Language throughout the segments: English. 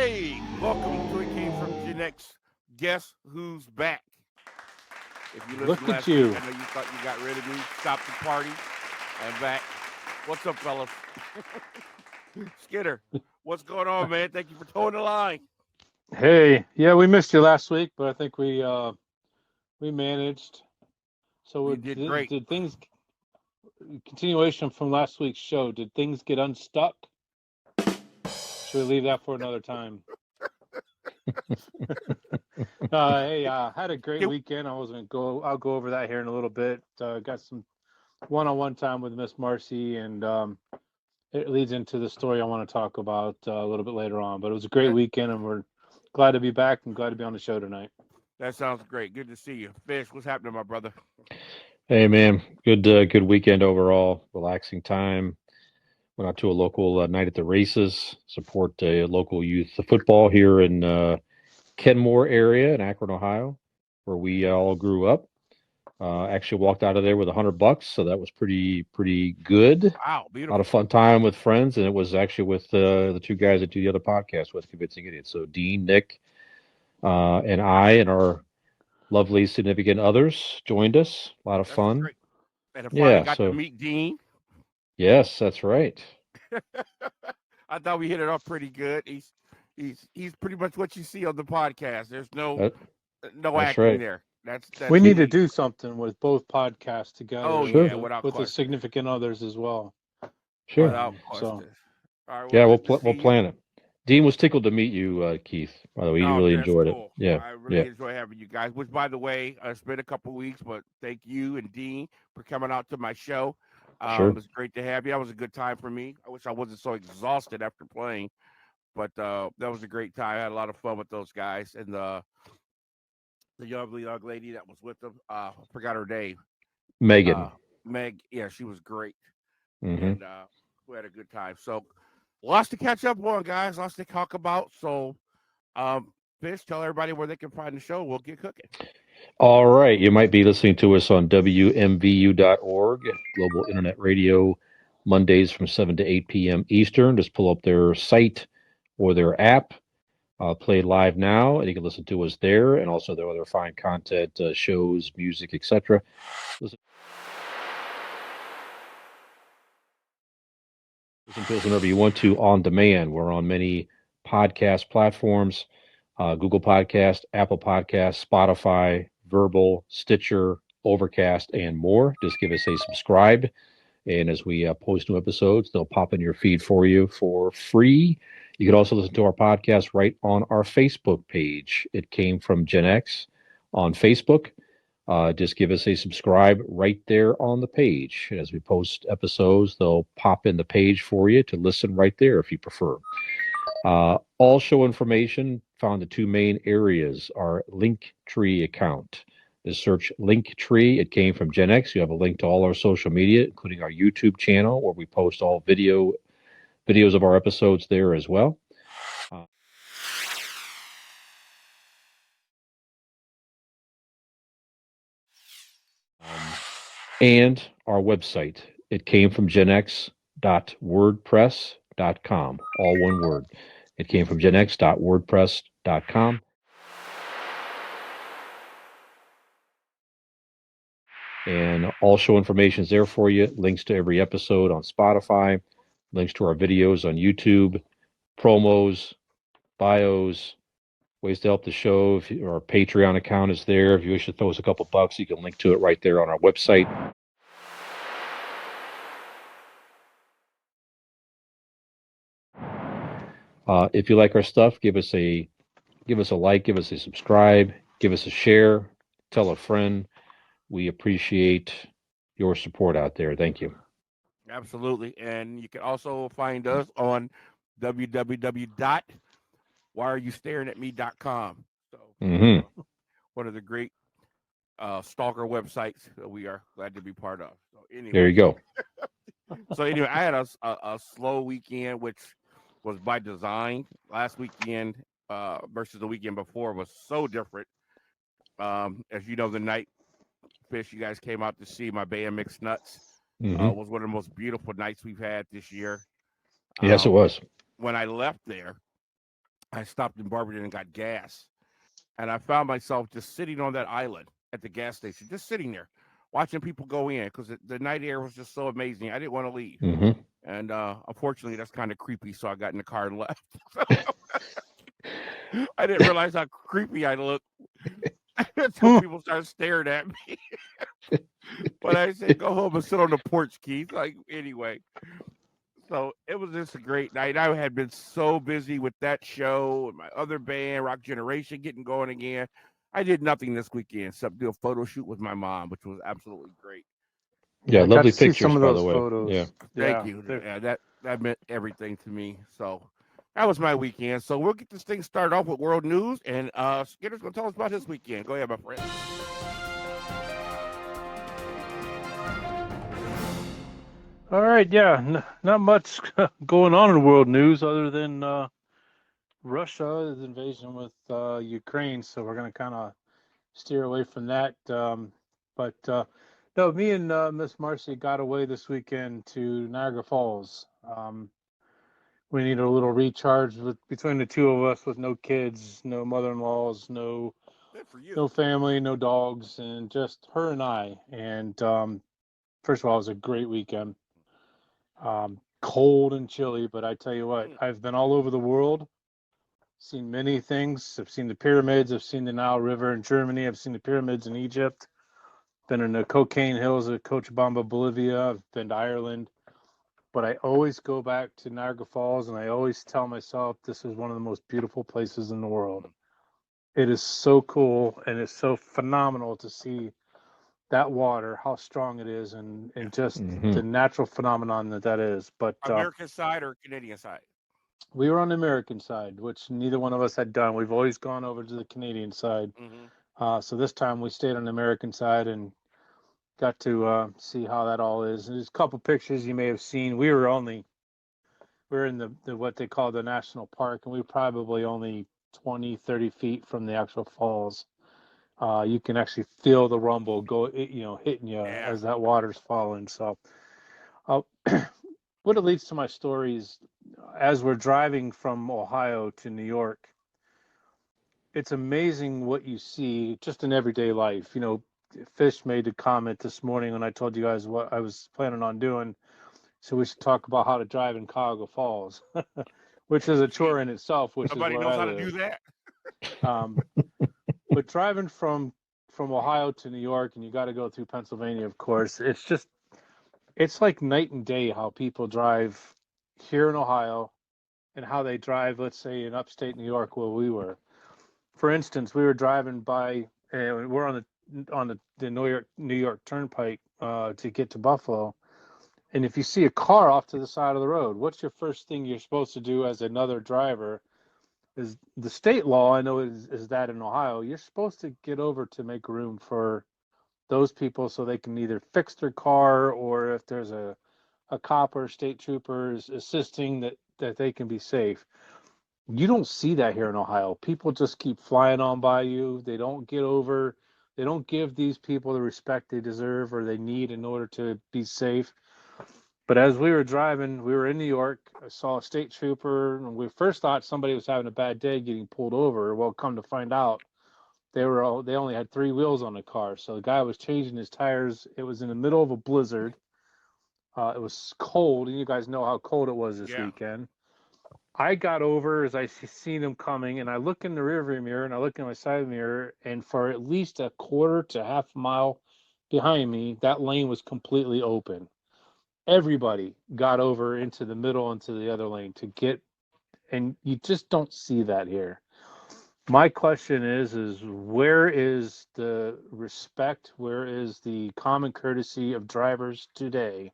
Hey, welcome to It Came From GenX. Guess who's back? If you Look listened at last you. week, I know you thought you got rid of me. Stop the party. I'm back. What's up, fellas? Skidder, what's going on, man? Thank you for towing the line. Hey, yeah, we missed you last week, but I think we managed. So You did great. did things continuation from last week's show? Did things get unstuck? Should we leave that for another time? Hey, had a great weekend. I'll go over that here in a little bit. Got some one-on-one time with Miss Marcy, and it leads into the story I want to talk about a little bit later on. But it was a great weekend, and we're glad to be back and glad to be on the show tonight. That sounds great. Good to see you. Fish, what's happening, my brother? Hey, man. Good weekend overall. Relaxing time. Went out to a local night at the races. Support a local youth football here in Kenmore area in Akron, Ohio, where we all grew up. Actually walked out of there with $100, so that was pretty good. Wow, A beautiful. lot of fun time with friends, and it was actually with the two guys that do the other podcast with Convincing Idiots. So Dean, Nick, and I, and our lovely significant others joined us. A lot of fun. Great. And I finally got to meet Dean. Yes, that's right. I thought we hit it off pretty good. He's pretty much what you see on the podcast. There's no acting right. there. That's we need to do something with both podcasts together. Oh Sure. yeah, with the significant others as well. Sure. Without question. So, all right, yeah, we'll plan it. Dean was tickled to meet you, Keith. By the way, he really enjoyed it. Yeah, I really enjoy having you guys. Which, by the way, it's been a couple of weeks, but thank you and Dean for coming out to my show. Sure. It was great to have you. That was a good time for me. I wish I wasn't so exhausted after playing, but that was a great time. I had a lot of fun with those guys and the young lady that was with them. I forgot her name. Megan. Meg. Yeah, she was great, Mm-hmm. and we had a good time. So, lots to catch up on, guys. Lots to talk about. So, Fish, tell everybody where they can find the show. We'll get cooking. All right. You might be listening to us on WMVU.org, Global Internet Radio, Mondays from 7 to 8 p.m. Eastern. Just pull up their site or their app. Play live now, and you can listen to us there, and also their other fine content, shows, music, etc. Listen to us whenever you want to on demand. We're on many podcast platforms. Google Podcast, Apple Podcast, Spotify, Verbal, Stitcher, Overcast, and more. Just give us a subscribe. And as we post new episodes, they'll pop in your feed for you for free. You can also listen to our podcast right on our Facebook page. It Came From GenX on Facebook. Just give us a subscribe right there on the page. As we post episodes, they'll pop in the page for you to listen right there if you prefer. All show information found in two main areas. Our Linktree account. Just search Linktree. It Came From GenX. You have a link to all our social media, including our YouTube channel, where we post all videos of our episodes there as well. And our website. It Came From GenX.wordpress.com. All one word. It Came From GenX.wordpress.com. And all show information is there for you. Links to every episode on Spotify, links to our videos on YouTube, promos, bios, ways to help the show. Our Patreon account is there. If you wish to throw us a couple bucks, you can link to it right there on our website. If you like our stuff, give us a like, give us a subscribe, give us a share, tell a friend. We appreciate your support out there. Thank you. Absolutely. And you can also find us on www.whyareyoustaringatme.com. So one of the great stalker websites that we are glad to be part of. So anyway. There you go. So anyway, I had a slow weekend, which was by design. Last weekend versus the weekend before was so different. As you know, the night, Fish, you guys came out to see my band Mixed Nuts. Was one of the most beautiful nights we've had this year. Yes, it was. When I left there, I stopped in Barberton and got gas, and I found myself just sitting on that island at the gas station, just sitting there, watching people go in because the night air was just so amazing. I didn't want to leave, Mm-hmm. and unfortunately, that's kind of creepy. So I got in the car and left. I didn't realize how creepy I looked until people started staring at me. But I said, "Go home and sit on the porch, Keith." Like anyway. So it was just a great night. I had been so busy with that show and my other band, Rock Generation, getting going again. I did nothing this weekend except do a photo shoot with my mom, which was absolutely great. Yeah, I got lovely to see pictures, some of by those the way. Yeah. photos. Thank Yeah, you. Yeah, that meant everything to me. So that was my weekend. So we'll get this thing started off with world news, and Skinner's gonna tell us about his weekend. Go ahead, my friend. all right. Yeah, not much going on in world news other than Russia's invasion with Ukraine. So we're going to kind of steer away from that. But no, me and Miss Marcy got away this weekend to Niagara Falls. We needed a little recharge between the two of us with no kids, no mother-in-laws, Good for you. no family, no dogs, and just her and I. And first of all, it was a great weekend. Cold and chilly, but I tell you what, I've been all over the world, seen many things. I've seen the pyramids, I've seen the Nile River in Germany, I've seen the pyramids in Egypt, been in the cocaine hills of Cochabamba, Bolivia, I've been to Ireland. But I always go back to Niagara Falls and I always tell myself this is one of the most beautiful places in the world. It is so cool and it's so phenomenal to see that water, how strong it is, and just Mm-hmm. the natural phenomenon that is. But American side or Canadian side? we were on the American side, which neither one of us had done. We've always gone over to the Canadian side. Mm-hmm. So this time we stayed on the American side and got to see how that all is. There's a couple pictures you may have seen. We're in the what they call the national park, and we're probably only 20, 30 feet from the actual falls. You can actually feel the rumble hitting you Yeah. as that water's falling. So, uh, what it leads to my story is, as we're driving from Ohio to New York, it's amazing what you see just in everyday life. Fish made a comment this morning when I told you guys what I was planning on doing. So we should talk about how to drive in Cuyahoga Falls, which is a chore in itself, which is Nobody where knows I how to do live. that. But driving from Ohio to New York, and you got to go through Pennsylvania, of course. It's like night and day how people drive here in Ohio and how they drive, let's say, in upstate New York where we were. For instance, we were driving by, and we're on the New York Turnpike to get to Buffalo. And if you see a car off to the side of the road, what's your first thing you're supposed to do as another driver? Is the state law, I know is that in Ohio, you're supposed to get over to make room for those people so they can either fix their car, or if there's a cop or state troopers assisting, that they can be safe. You don't see that here in Ohio. People just keep flying on by you. They don't get over. They don't give these people the respect they deserve or they need in order to be safe. But as we were driving, we were in New York. I saw a state trooper, and we first thought somebody was having a bad day getting pulled over. Well, come to find out, they only had three wheels on the car. So the guy was changing his tires. It was in the middle of a blizzard. It was cold, and you guys know how cold it was this Yeah. weekend. I got over as I seen him coming, and I look in the rearview mirror, and I look in my side mirror, and for at least a quarter to half a mile behind me, that lane was completely open. Everybody got over into the middle into the other lane to get, and you just don't see that here. My question is where is the respect? Where is the common courtesy of drivers today?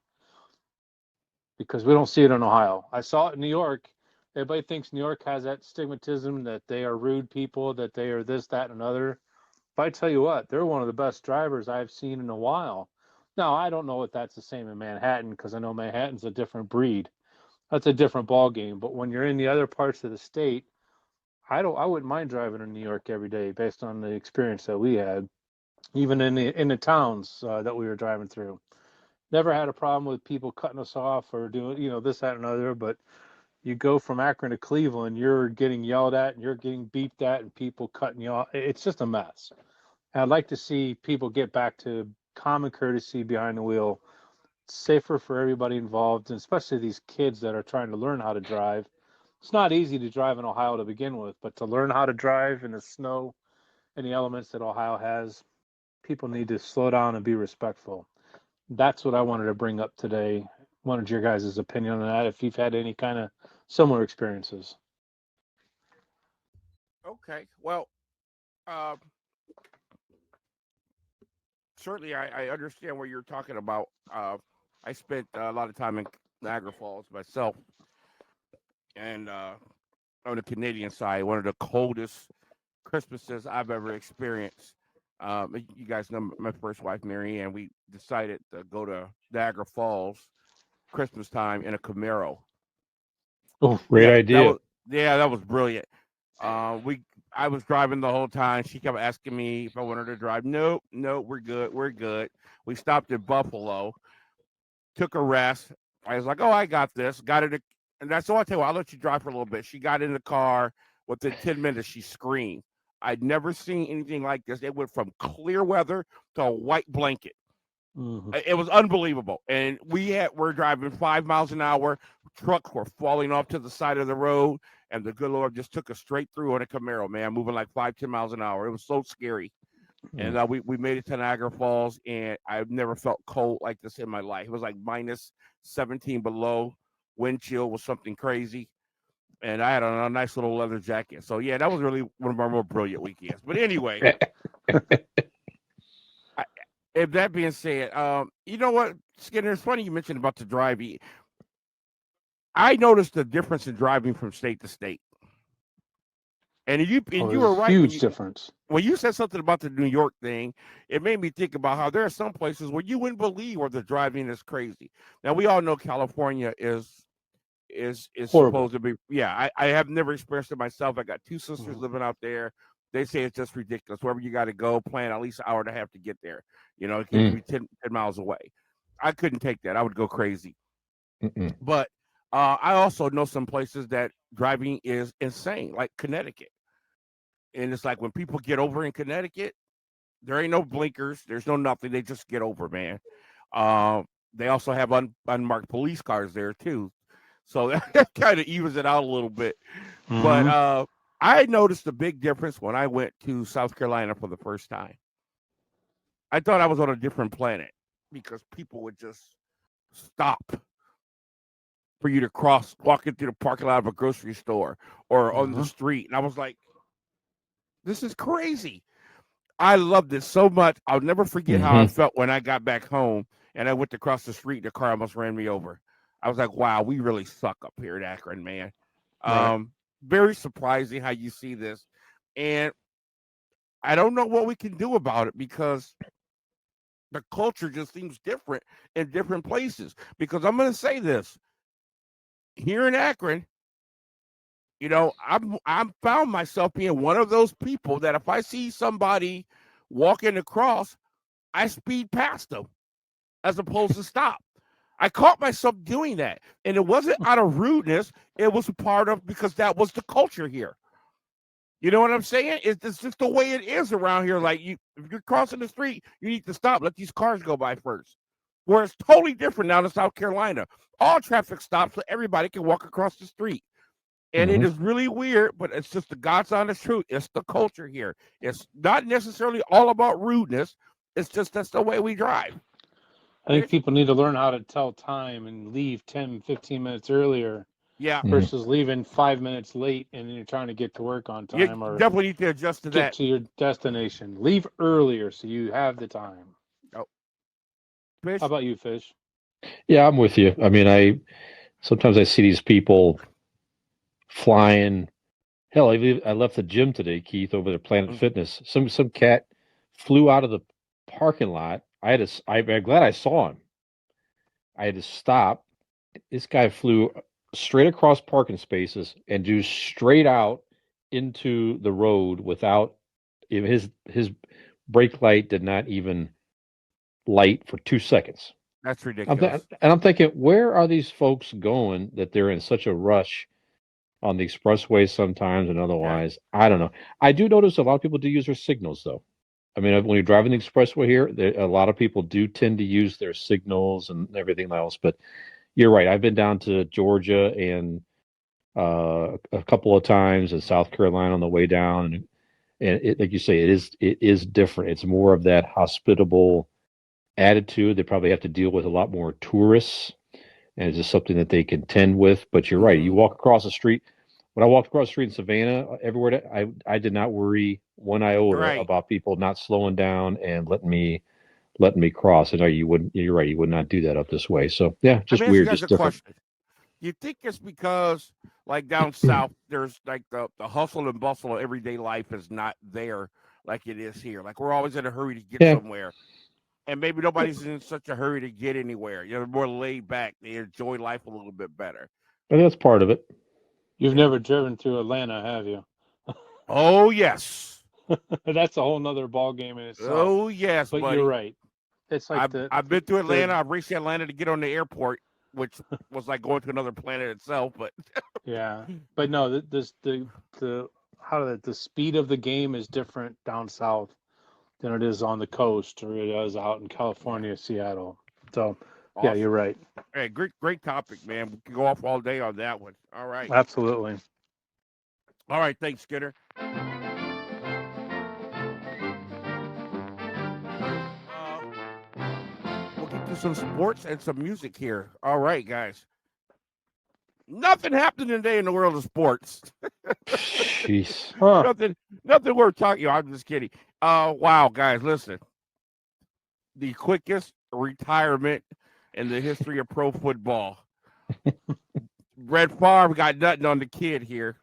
Because we don't see it in Ohio. I saw it in New York. Everybody thinks New York has that stigmatism that they are rude people, that they are this, that, and another. But I tell you what, they're one of the best drivers I've seen in a while. Now, I don't know if that's the same in Manhattan, because I know Manhattan's a different breed. That's a different ball game. But when you're in the other parts of the state, I wouldn't mind driving in New York every day based on the experience that we had, even in the towns that we were driving through. Never had a problem with people cutting us off or doing, this, that, and other. But you go from Akron to Cleveland, you're getting yelled at and you're getting beeped at and people cutting you off. It's just a mess. And I'd like to see people get back to common courtesy behind the wheel, safer for everybody involved, and especially these kids that are trying to learn how to drive. It's not easy to drive in Ohio to begin with, but to learn how to drive in the snow and the elements that Ohio has, people need to slow down and be respectful. That's what I wanted to bring up today. Wanted your guys' opinion on that, if you've had any kind of similar experiences. Okay. Well, uh, certainly I understand what you're talking about. I spent a lot of time in Niagara Falls myself, and on the Canadian side, one of the coldest Christmases I've ever experienced. You guys know my first wife, Mary, and we decided to go to Niagara Falls Christmas time in a Camaro. Oh, great idea. That was brilliant. I was driving the whole time. She kept asking me if I wanted to drive. Nope, we're good. We stopped in Buffalo, took a rest. I was like, oh, I got this. Got it, and that's all I tell you. I'll let you drive for a little bit. She got in the car. Within 10 minutes, she screamed. I'd never seen anything like this. It went from clear weather to a white blanket. Mm-hmm. It was unbelievable. And we're driving 5 miles an hour. Trucks were falling off to the side of the road. And the good Lord just took us straight through on a Camaro, man, moving like 5-10 miles an hour. It was so scary. Mm-hmm. And we made it to Niagara Falls, and I've never felt cold like this in my life. It was like minus 17 below. Wind chill was something crazy. And I had a nice little leather jacket. So, yeah, that was really one of our more brilliant weekends. But anyway, if that being said, you know what, Skinner, it's funny you mentioned about the drive. I noticed the difference in driving from state to state. And you were right. Huge difference. When you said something about the New York thing, it made me think about how there are some places where you wouldn't believe where the driving is crazy. Now, we all know California is supposed to be. Yeah, I have never experienced it myself. I got 2 sisters living out there. They say it's just ridiculous. Wherever you got to go, plan at least an hour and a half to get there. You know, it can be 10 miles away. I couldn't take that. I would go crazy. But I also know some places that driving is insane, like Connecticut. And it's like when people get over in Connecticut, there ain't no blinkers. There's no nothing. They just get over, man. They also have unmarked police cars there, too. So that kind of evens it out a little bit. Mm-hmm. But I noticed a big difference when I went to South Carolina for the first time. I thought I was on a different planet because people would just stop for you to cross, walking through the parking lot of a grocery store or on the street. And I was like, this is crazy. I loved it so much. I'll never forget how I felt when I got back home and I went to cross the street and the car almost ran me over. I was like, wow, we really suck up here in Akron, man. Right. Very surprising how you see this. And I don't know what we can do about it because the culture just seems different in different places. Because I'm going to say this. Here in Akron, you know, I'm found myself being one of those people that if I see somebody walking across, I speed past them as opposed to stop. I caught myself doing that, and it wasn't out of rudeness. It was part of because that was the culture here. You know what I'm saying? It's just the way it is around here. Like if you're crossing the street, you need to stop. Let these cars go by first. Where it's totally different now in South Carolina. All traffic stops so everybody can walk across the street. And it is really weird, but it's just the God's honest truth. It's the culture here. It's not necessarily all about rudeness. It's just that's the way we drive. I think people need to learn how to tell time and leave 10, 15 minutes earlier. Yeah. Versus leaving 5 minutes late and you're trying to get to work on time. You definitely need to adjust to that. Get to your destination. Leave earlier so you have the time. Oh. Fish? How about you, Fish? Yeah, I'm with you. I mean, sometimes I see these people flying. Hell, I left the gym today, Keith, over at Planet Fitness. Some cat flew out of the parking lot. I'm glad I saw him. I had to stop. This guy flew straight across parking spaces and just straight out into the road without his brake light did not even light for 2 seconds. That's ridiculous. I'm thinking, where are these folks going that they're in such a rush on the expressway sometimes, and otherwise, I don't know. I do notice a lot of people do use their signals, though. I mean, when you're driving the expressway here, a lot of people do tend to use their signals and everything else. But you're right. I've been down to Georgia and a couple of times in South Carolina on the way down, and like you say, it is different. It's more of that hospitable attitude. They probably have to deal with a lot more tourists, and it's just something that they contend with. But you're right. You walk across the street. When I walked across the street in Savannah, everywhere, I did not worry one iota about people not slowing down and letting me cross. And you're right. You would not do that up this way. So yeah, just weird, just different. Question. You think it's because, like down south, there's like the hustle and bustle of everyday life is not there like it is here. Like we're always in a hurry to get somewhere, and maybe nobody's in such a hurry to get anywhere. You're more laid back. They enjoy life a little bit better. And that's part of it. You've never driven through Atlanta, have you? Oh yes. That's a whole nother ball game in itself. Oh yes, but buddy. You're right. It's like I've been to Atlanta. I've reached Atlanta to get on the airport, which was like going to another planet itself. But yeah, but no, the speed of the game is different down south than it is on the coast or it is out in California, Seattle. So awesome. Yeah, you're right. Hey, great topic, man. We can go off all day on that one. All right. Absolutely. All right, thanks, Skinner. We'll get to some sports and some music here. All right, guys. Nothing happened today in the world of sports. Jeez. Nothing worth talking about. I'm just kidding. Wow, guys, listen. The quickest retirement in the history of pro football. Brett Favre got nothing on the kid here.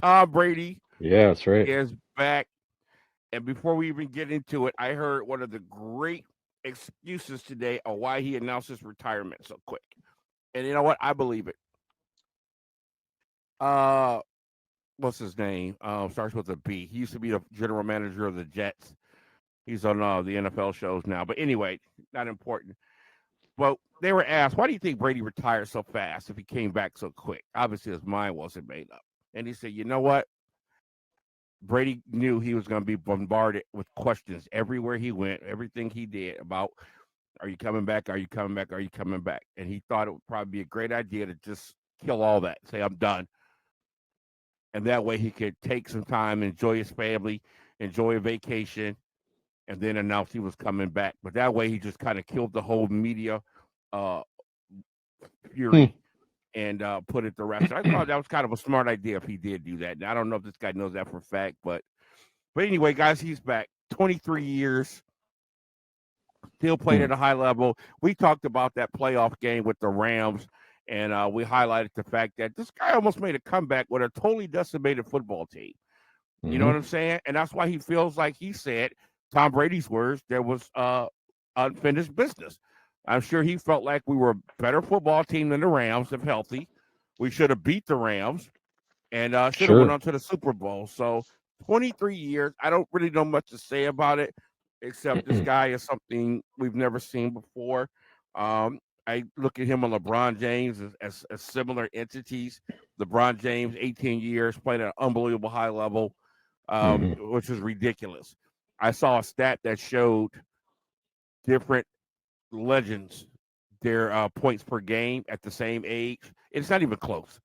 Tom Brady, yeah, that's right, is back. And before we even get into it, I heard one of the great excuses today of why he announced his retirement so quick. And you know what? I believe it. What's his name? Starts with a B. He used to be the general manager of the Jets. He's on the NFL shows now. But anyway, not important. Well, they were asked, why do you think Brady retired so fast if he came back so quick? Obviously, his mind wasn't made up. And he said, you know what? Brady knew he was going to be bombarded with questions everywhere he went, everything he did about, are you coming back? Are you coming back? Are you coming back? And he thought it would probably be a great idea to just kill all that, say, I'm done. And that way he could take some time, enjoy his family, enjoy a vacation, and then announce he was coming back. But that way he just kind of killed the whole media fury and put it to rest. I thought that was kind of a smart idea if he did do that. Now, I don't know if this guy knows that for a fact, but anyway, guys, he's back. 23 years, still playing at a high level. We talked about that playoff game with the Rams, and we highlighted the fact that this guy almost made a comeback with a totally decimated football team. You know what I'm saying? And that's why he feels like he said, Tom Brady's words, there was unfinished business. I'm sure he felt like we were a better football team than the Rams, if healthy. We should have beat the Rams and should have went on to the Super Bowl. So 23 years, I don't really know much to say about it, except this guy is something we've never seen before. I look at him and LeBron James as similar entities. LeBron James, 18 years, played at an unbelievable high level, which is ridiculous. I saw a stat that showed different legends, their points per game at the same age. It's not even close.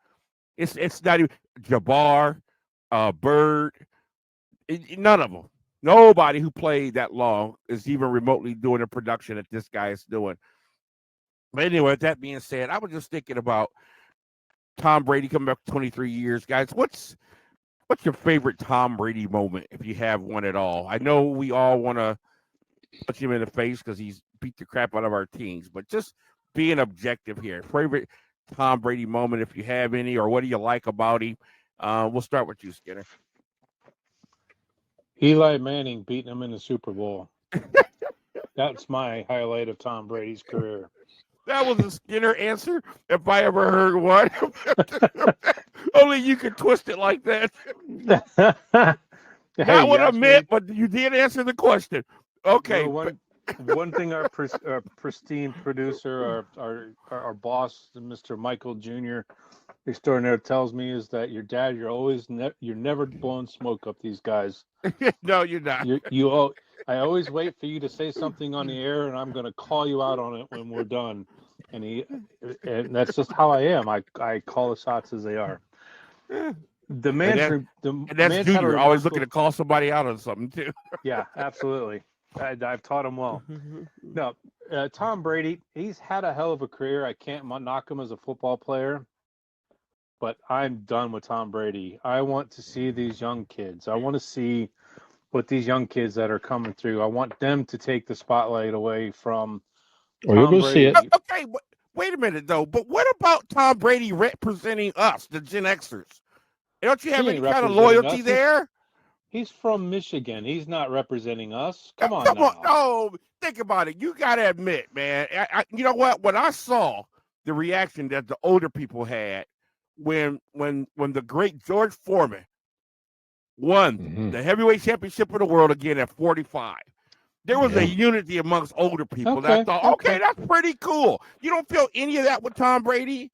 It's not even Jabbar, Bird, none of them. Nobody who played that long is even remotely doing the production that this guy is doing. But anyway, with that being said, I was just thinking about Tom Brady coming back 23 years. Guys, what's your favorite Tom Brady moment, if you have one at all? I know we all want to punch him in the face because he's beat the crap out of our teams, but just being objective here. Favorite Tom Brady moment, if you have any, or what do you like about him? We'll start with you, Skinner. Eli Manning beating him in the Super Bowl. That's my highlight of Tom Brady's career. That was a Skinner answer, if I ever heard one. Only you could twist it like that. Not what I meant, but you did answer the question. Okay. Well, one thing our pristine producer, our boss, Mr. Michael Jr., extraordinaire tells me is that your dad, you're never blowing smoke up these guys. No, you're not. I always wait for you to say something on the air, and I'm going to call you out on it when we're done. And that's just how I am. I call the shots as they are. The man's And that's man's had a Junior always remarkable- looking to call somebody out on something too. Yeah, absolutely. I've taught him well. No, Tom Brady, he's had a hell of a career. I can't knock him as a football player, but I'm done with Tom Brady. I want to see these young kids. I want to see what these young kids that are coming through. I want them to take the spotlight away from Or you'll Tom go see it. Brady. Okay, wait a minute though. But what about Tom Brady representing us, the Gen Xers? Don't you have He any ain't kind of representing loyalty us. there? He's from Michigan. He's not representing us. Come on Come now. on. No, think about it. You got to admit, man. You know what? When I saw the reaction that the older people had when the great George Foreman won the heavyweight championship of the world again at 45, there was a unity amongst older people. That I thought, okay, that's pretty cool. You don't feel any of that with Tom Brady?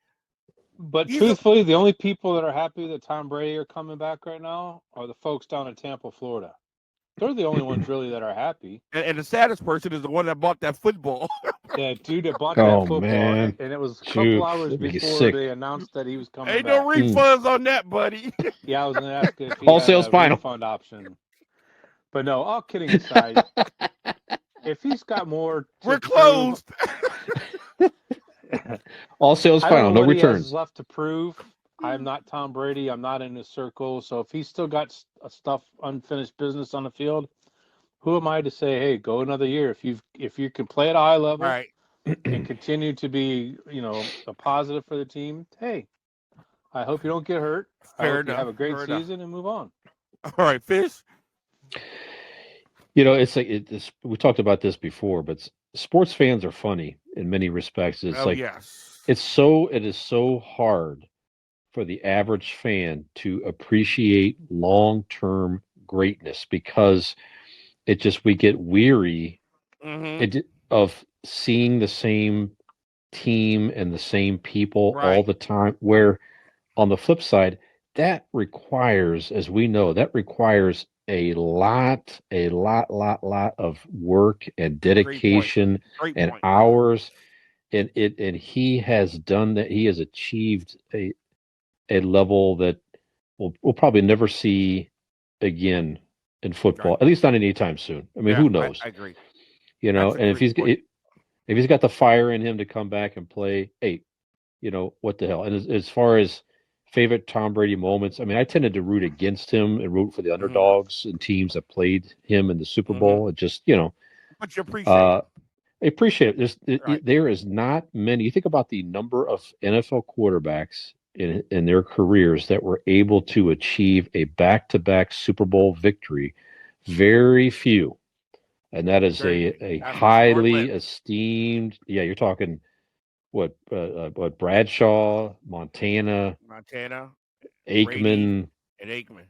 But truthfully, the only people that are happy that Tom Brady are coming back right now are the folks down in Tampa, Florida. They're the only ones really that are happy. And the saddest person is the one that bought that football. That dude that bought that football, man. and it was a couple hours before they announced that he was coming Ain't back. no refunds on that, buddy. Yeah, I was going to ask if he All had sales a final. refund option. But no, all kidding aside, if he's got more, we're closed. All sales final, no returns. He has left to prove. I'm not Tom Brady. I'm not in his circle. So if he's still got unfinished business on the field, who am I to say, hey, go another year? If you can play at a high level, right, and continue to be, a positive for the team, hey, I hope you don't get hurt. I hope you have a great season and move on. All right, Fish. It's like we talked about this before, but sports fans are funny in many respects. It's it is so hard for the average fan to appreciate long-term greatness because we get weary of seeing the same team and the same people all the time. Where on the flip side, that requires, as we know, a lot of work and dedication and hours. And he has done that. He has achieved a level that we'll probably never see again in football, at least not anytime soon. I mean, who knows? I agree. And if he's got the fire in him to come back and play, hey, what the hell? And as far as favorite Tom Brady moments, I mean, I tended to root against him and root for the underdogs and teams that played him in the Super Bowl. It just, But you appreciate it. I appreciate it. There is not many. You think about the number of NFL quarterbacks in their careers that were able to achieve a back-to-back Super Bowl victory. Very few. And that is a highly esteemed. Yeah, you're talking what Bradshaw, Montana, Aikman, and Aikman.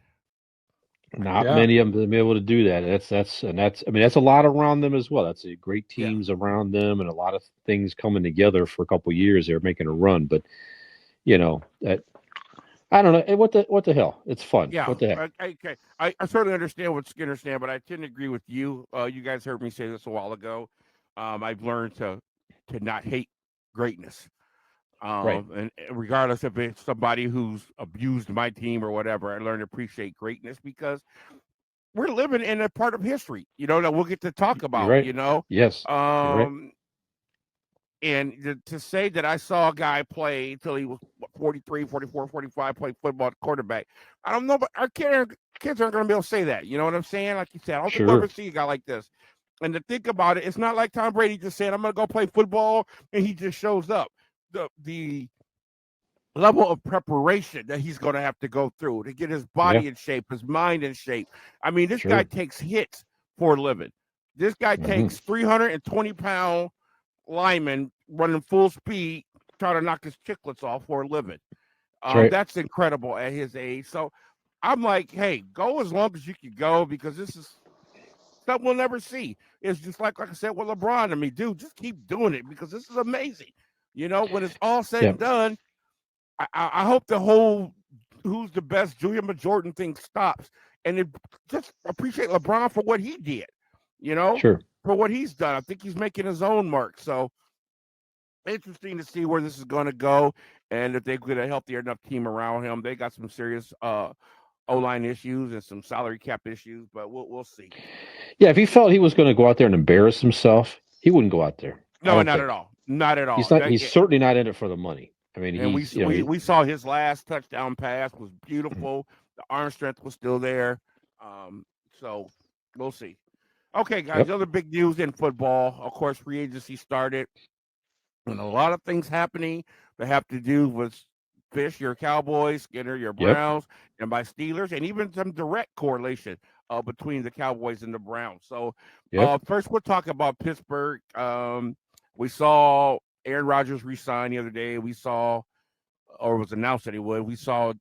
Not many of them have been able to do that. That's a lot around them as well. That's a great teams around them and a lot of things coming together for a couple of years. They're making a run, but that I don't know. What the hell? It's fun. Yeah. What the heck? Okay. I certainly understand what Skinner's saying, but I tend to agree with you. You guys heard me say this a while ago. I've learned to not hate greatness. And regardless if it's somebody who's abused my team or whatever, I learned to appreciate greatness because we're living in a part of history, that we'll get to talk about, Yes. And to say that I saw a guy play until he was 43, 44, 45, play football at quarterback, I don't know, but our kids aren't going to be able to say that. You know what I'm saying? Like you said, I don't think we'll ever see a guy like this. And to think about it, it's not like Tom Brady just said, I'm going to go play football, and he just shows up. The level of preparation that he's going to have to go through to get his body in shape, his mind in shape. I mean, this guy takes hits for a living. This guy takes 320-pound linemen running full speed, trying to knock his chicklets off for a living. That's incredible at his age. So I'm like, hey, go as long as you can go because this is something we'll never see. It's just like I said with LeBron. I mean, dude, just keep doing it because this is amazing. When it's all said and done, I hope the whole who's the best Julian Jordan thing stops, and it, just appreciate LeBron for what he did. Sure. For what he's done. I think he's making his own mark. So interesting to see where this is going to go, and if they get a healthier enough team around him. They got some serious O-line issues and some salary cap issues, but we'll see. Yeah, if he felt he was going to go out there and embarrass himself, he wouldn't go out there. No, not at all. Not at all. He's not. He's certainly not in it for the money. I mean, and he's. we saw his last touchdown pass was beautiful. The arm strength was still there. So we'll see. Okay, guys. Other big news in football. Of course, free agency started, and a lot of things happening that have to do with Fish, your Cowboys, Skinner, your Browns, and my Steelers, and even some direct correlation between the Cowboys and the Browns. So first, we'll talk about Pittsburgh. We saw Aaron Rodgers resign the other day. We saw, or was announced that he would. We saw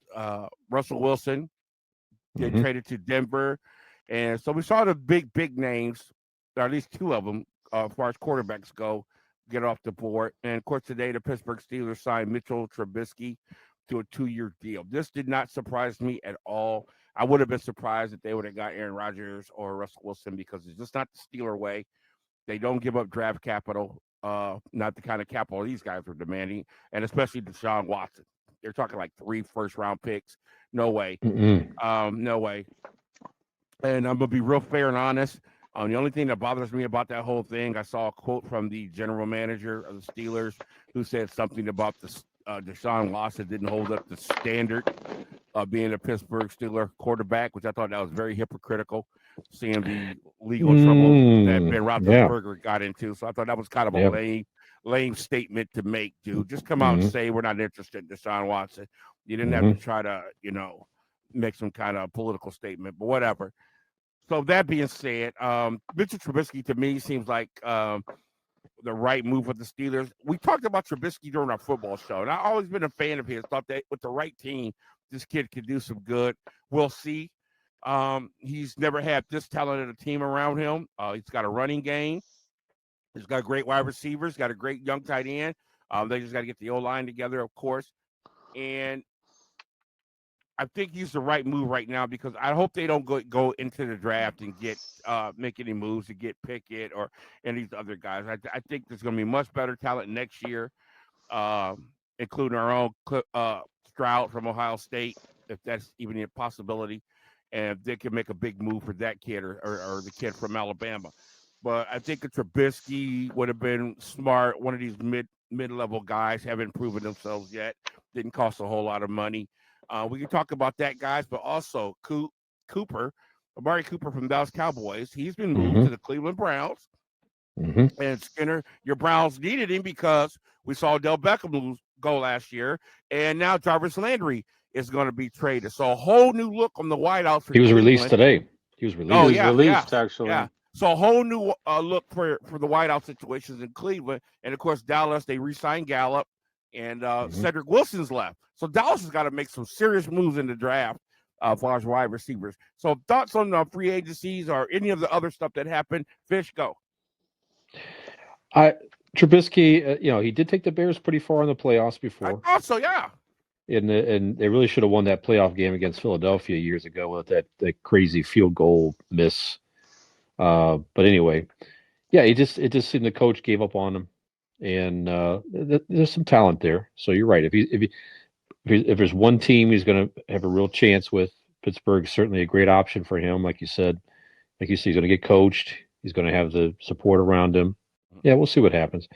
Russell Wilson get traded to Denver. And so we saw the big names, or at least two of them, as far as quarterbacks go, get off the board. And, of course, today the Pittsburgh Steelers signed Mitchell Trubisky to a 2-year deal. This did not surprise me at all. I would have been surprised if they would have got Aaron Rodgers or Russell Wilson, because it's just not the Steeler way. They don't give up draft capital, not the kind of capital these guys are demanding, and especially Deshaun Watson. They're talking like 3 first-round picks. No way. No way. And I'm going to be real fair and honest. The only thing that bothers me about that whole thing, I saw a quote from the general manager of the Steelers who said something about the Deshaun Watson didn't hold up the standard of being a Pittsburgh Steeler quarterback, which I thought that was very hypocritical, seeing the legal trouble that Ben Roethlisberger got into. So I thought that was kind of a lame statement to make, dude. Just come out and say we're not interested in Deshaun Watson. You didn't have to try to, make some kind of political statement, but whatever. So that being said, Mitchell Trubisky to me seems like the right move for the Steelers. We talked about Trubisky during our football show, and I've always been a fan of his. Thought that with the right team, this kid could do some good. We'll see. He's never had this talented a team around him. He's got a running game. He's got great wide receivers. Got a great young tight end. They just got to get the O-line together, of course. And I think he's the right move right now, because I hope they don't go into the draft and get make any moves to get Pickett or any of these other guys. I think there's going to be much better talent next year, including our own Stroud from Ohio State, if that's even a possibility. And if they can make a big move for that kid or the kid from Alabama. But I think a Trubisky would have been smart. One of these mid-level guys haven't proven themselves yet. Didn't cost a whole lot of money. We can talk about that, guys, but also Amari Cooper from Dallas Cowboys. He's been moved to the Cleveland Browns. And Skinner, your Browns needed him because we saw Odell Beckham go last year, and now Jarvis Landry is going to be traded. So a whole new look on the wideouts. He was released today. He was released. Oh, yeah, released actually. Yeah. So a whole new look for the wideout situations in Cleveland, and of course Dallas. They re-signed Gallup, and Cedric Wilson's left. So Dallas has got to make some serious moves in the draft as far as wide receivers. So thoughts on free agencies or any of the other stuff that happened? Fish, go. Trubisky, he did take the Bears pretty far in the playoffs before. I thought so, yeah. And they really should have won that playoff game against Philadelphia years ago with that crazy field goal miss. But anyway, yeah, it just seemed the coach gave up on him, and there's some talent there. So you're right. If there's one team he's going to have a real chance with, Pittsburgh's certainly a great option for him. Like you said, he's going to get coached. He's going to have the support around him. Yeah, we'll see what happens.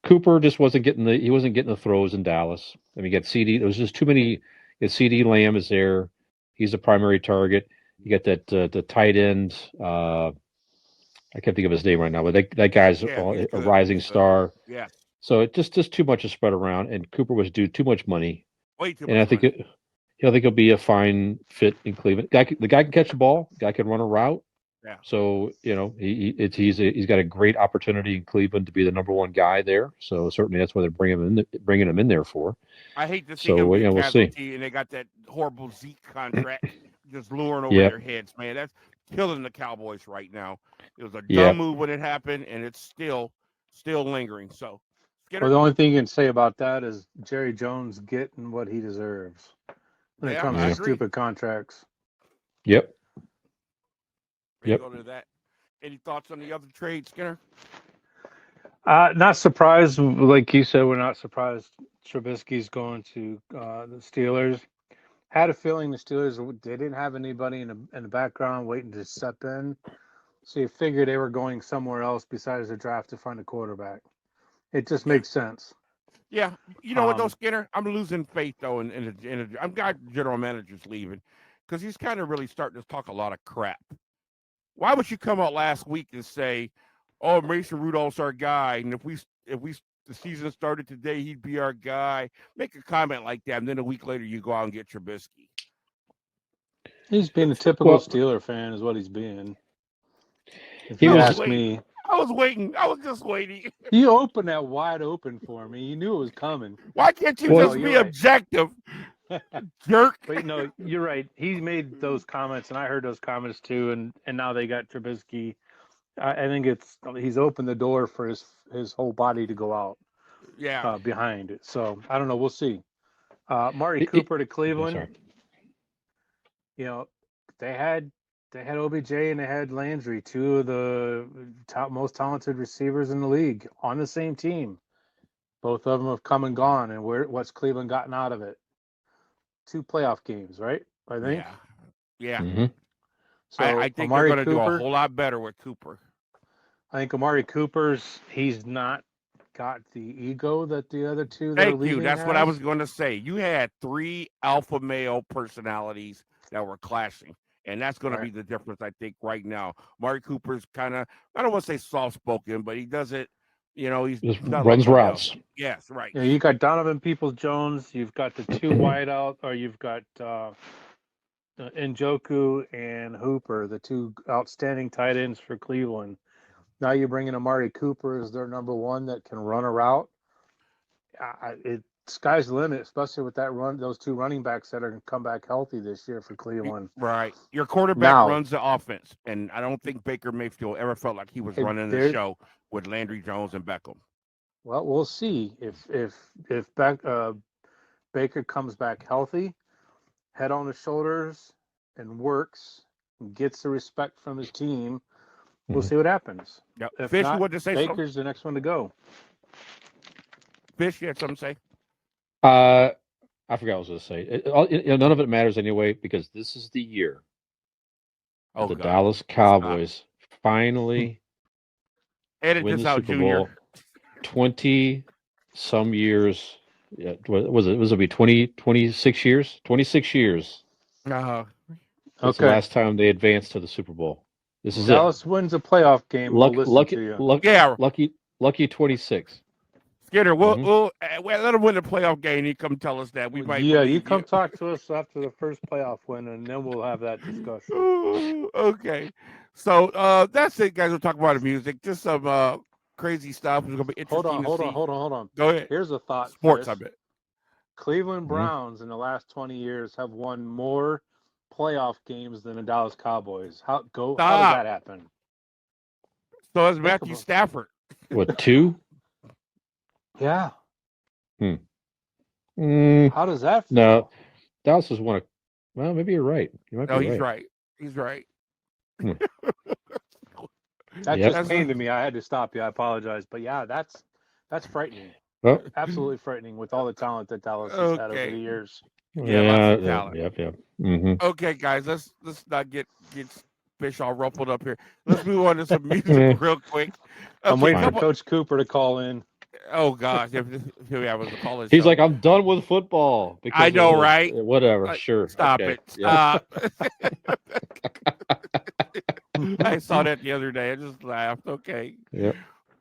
Cooper just wasn't getting the throws in Dallas. I mean, you got CD. There was just too many. CD Lamb is there. He's a primary target. You got that the tight end. I can't think of his name right now, but that guy's a rising star. Yeah. So it just too much to spread around, and Cooper was due too much money. Way too much. And I think he'll be a fine fit in Cleveland. The guy can catch the ball. The guy can run a route. Yeah. So he's got a great opportunity in Cleveland to be the number one guy there. So certainly that's what they're bringing him in there for. I hate to see him be casualty, and they got that horrible Zeke contract just luring over their heads, man. That's killing the Cowboys right now. It was a dumb move when it happened, and it's still lingering. So Skinner? Well, the only thing you can say about that is Jerry Jones getting what he deserves when it comes I to agree. stupid contracts. Yep. There you Yep. go to that. Any thoughts on the other trade, Skinner? Not surprised, like you said, we're not surprised Trubisky's going to the Steelers. Had a feeling the Steelers, they didn't have anybody in the background waiting to step in. So you figure they were going somewhere else besides the draft to find a quarterback. It just makes sense. Yeah, you know what though, Skinner? I'm losing faith though I'm glad general manager's leaving because he's kind of really starting to talk a lot of crap. Why would you come out last week and say, "Oh, Mason Rudolph's our guy," and if the season started today, he'd be our guy? Make a comment like that, and then a week later you go out and get Trubisky. He's being a typical Steeler fan, is what he's being. If you ask me, I was waiting. I was just waiting. You opened that wide open for me. You knew it was coming. Why can't you just be objective, jerk? But no, you're right. He made those comments, and I heard those comments too. And now they got Trubisky. I think he's opened the door for his whole body to go out. Yeah. Behind it. So I don't know. We'll see. Amari Cooper to Cleveland. You know, they had OBJ and they had Landry, two of the most talented receivers in the league, on the same team. Both of them have come and gone, and what's Cleveland gotten out of it? 2 playoff games, right? I think. Yeah. Mm-hmm. So I think they're going to do a whole lot better with Cooper. I think Amari he's not got the ego that the other two that Thank you. That's what I was going to say. You had 3 alpha male personalities that were clashing, and that's going to be the difference, I think, right now. Amari Cooper's kind of, I don't want to say soft-spoken, but he does it, he's not runs routes. Yes, right. Yeah, you got Donovan Peoples-Jones, you've got the 2 wideout, or you've got Njoku and Hooper, the 2 outstanding tight ends for Cleveland. Now you bring in Amari Cooper as their number 1 that can run a route. Sky's the limit, especially with those 2 running backs that are going to come back healthy this year for Cleveland. Right. Your quarterback runs the offense, and I don't think Baker Mayfield ever felt like he was running the show with Landry Jones and Beckham. Well, we'll see if Baker comes back healthy, head on his shoulders, and works, and gets the respect from his team. We'll see what happens. Yep. If Fish, not, you want to say Baker's something? the next one to go. Fish, you had something to say? I forgot what I was going to say. None of it matters anyway because this is the year the Dallas Cowboys finally win the Super Bowl. 20-some years. Yeah, was it be 26 years? 26 years. That's the last time they advanced to the Super Bowl. This is Dallas wins a playoff game. Lucky 26. Skinner, we'll let him win the playoff game. You come tell us that. You come talk to us after the first playoff win, and then we'll have that discussion. Okay, so that's it, guys. We'll talk about the music. Just some crazy stuff. It's gonna be interesting. Hold on. Go ahead. Here's a thought. Sports, I bet. Cleveland Browns in the last 20 years have won more playoff games than the Dallas Cowboys. How does that happen? So is Matthew Stafford. What, 2? Yeah. How does that feel? No, Dallas has won well, maybe you're right. You might be right. He's right. That just came to me. I had to stop you. I apologize. But yeah, that's frightening. Oh. Absolutely frightening with all the talent that Dallas has had over the years. Lots of talent. Yeah. Mm-hmm. Okay, guys, let's not get Fish all ruffled up here. Let's move on to some music real quick. Okay, I'm waiting for Coach Cooper to call in. Oh gosh, if I was to call it. He's like, I'm done with football. I know, right? Whatever, sure. Stop okay. it. Stop. I saw that the other day. I just laughed. Okay. Yeah.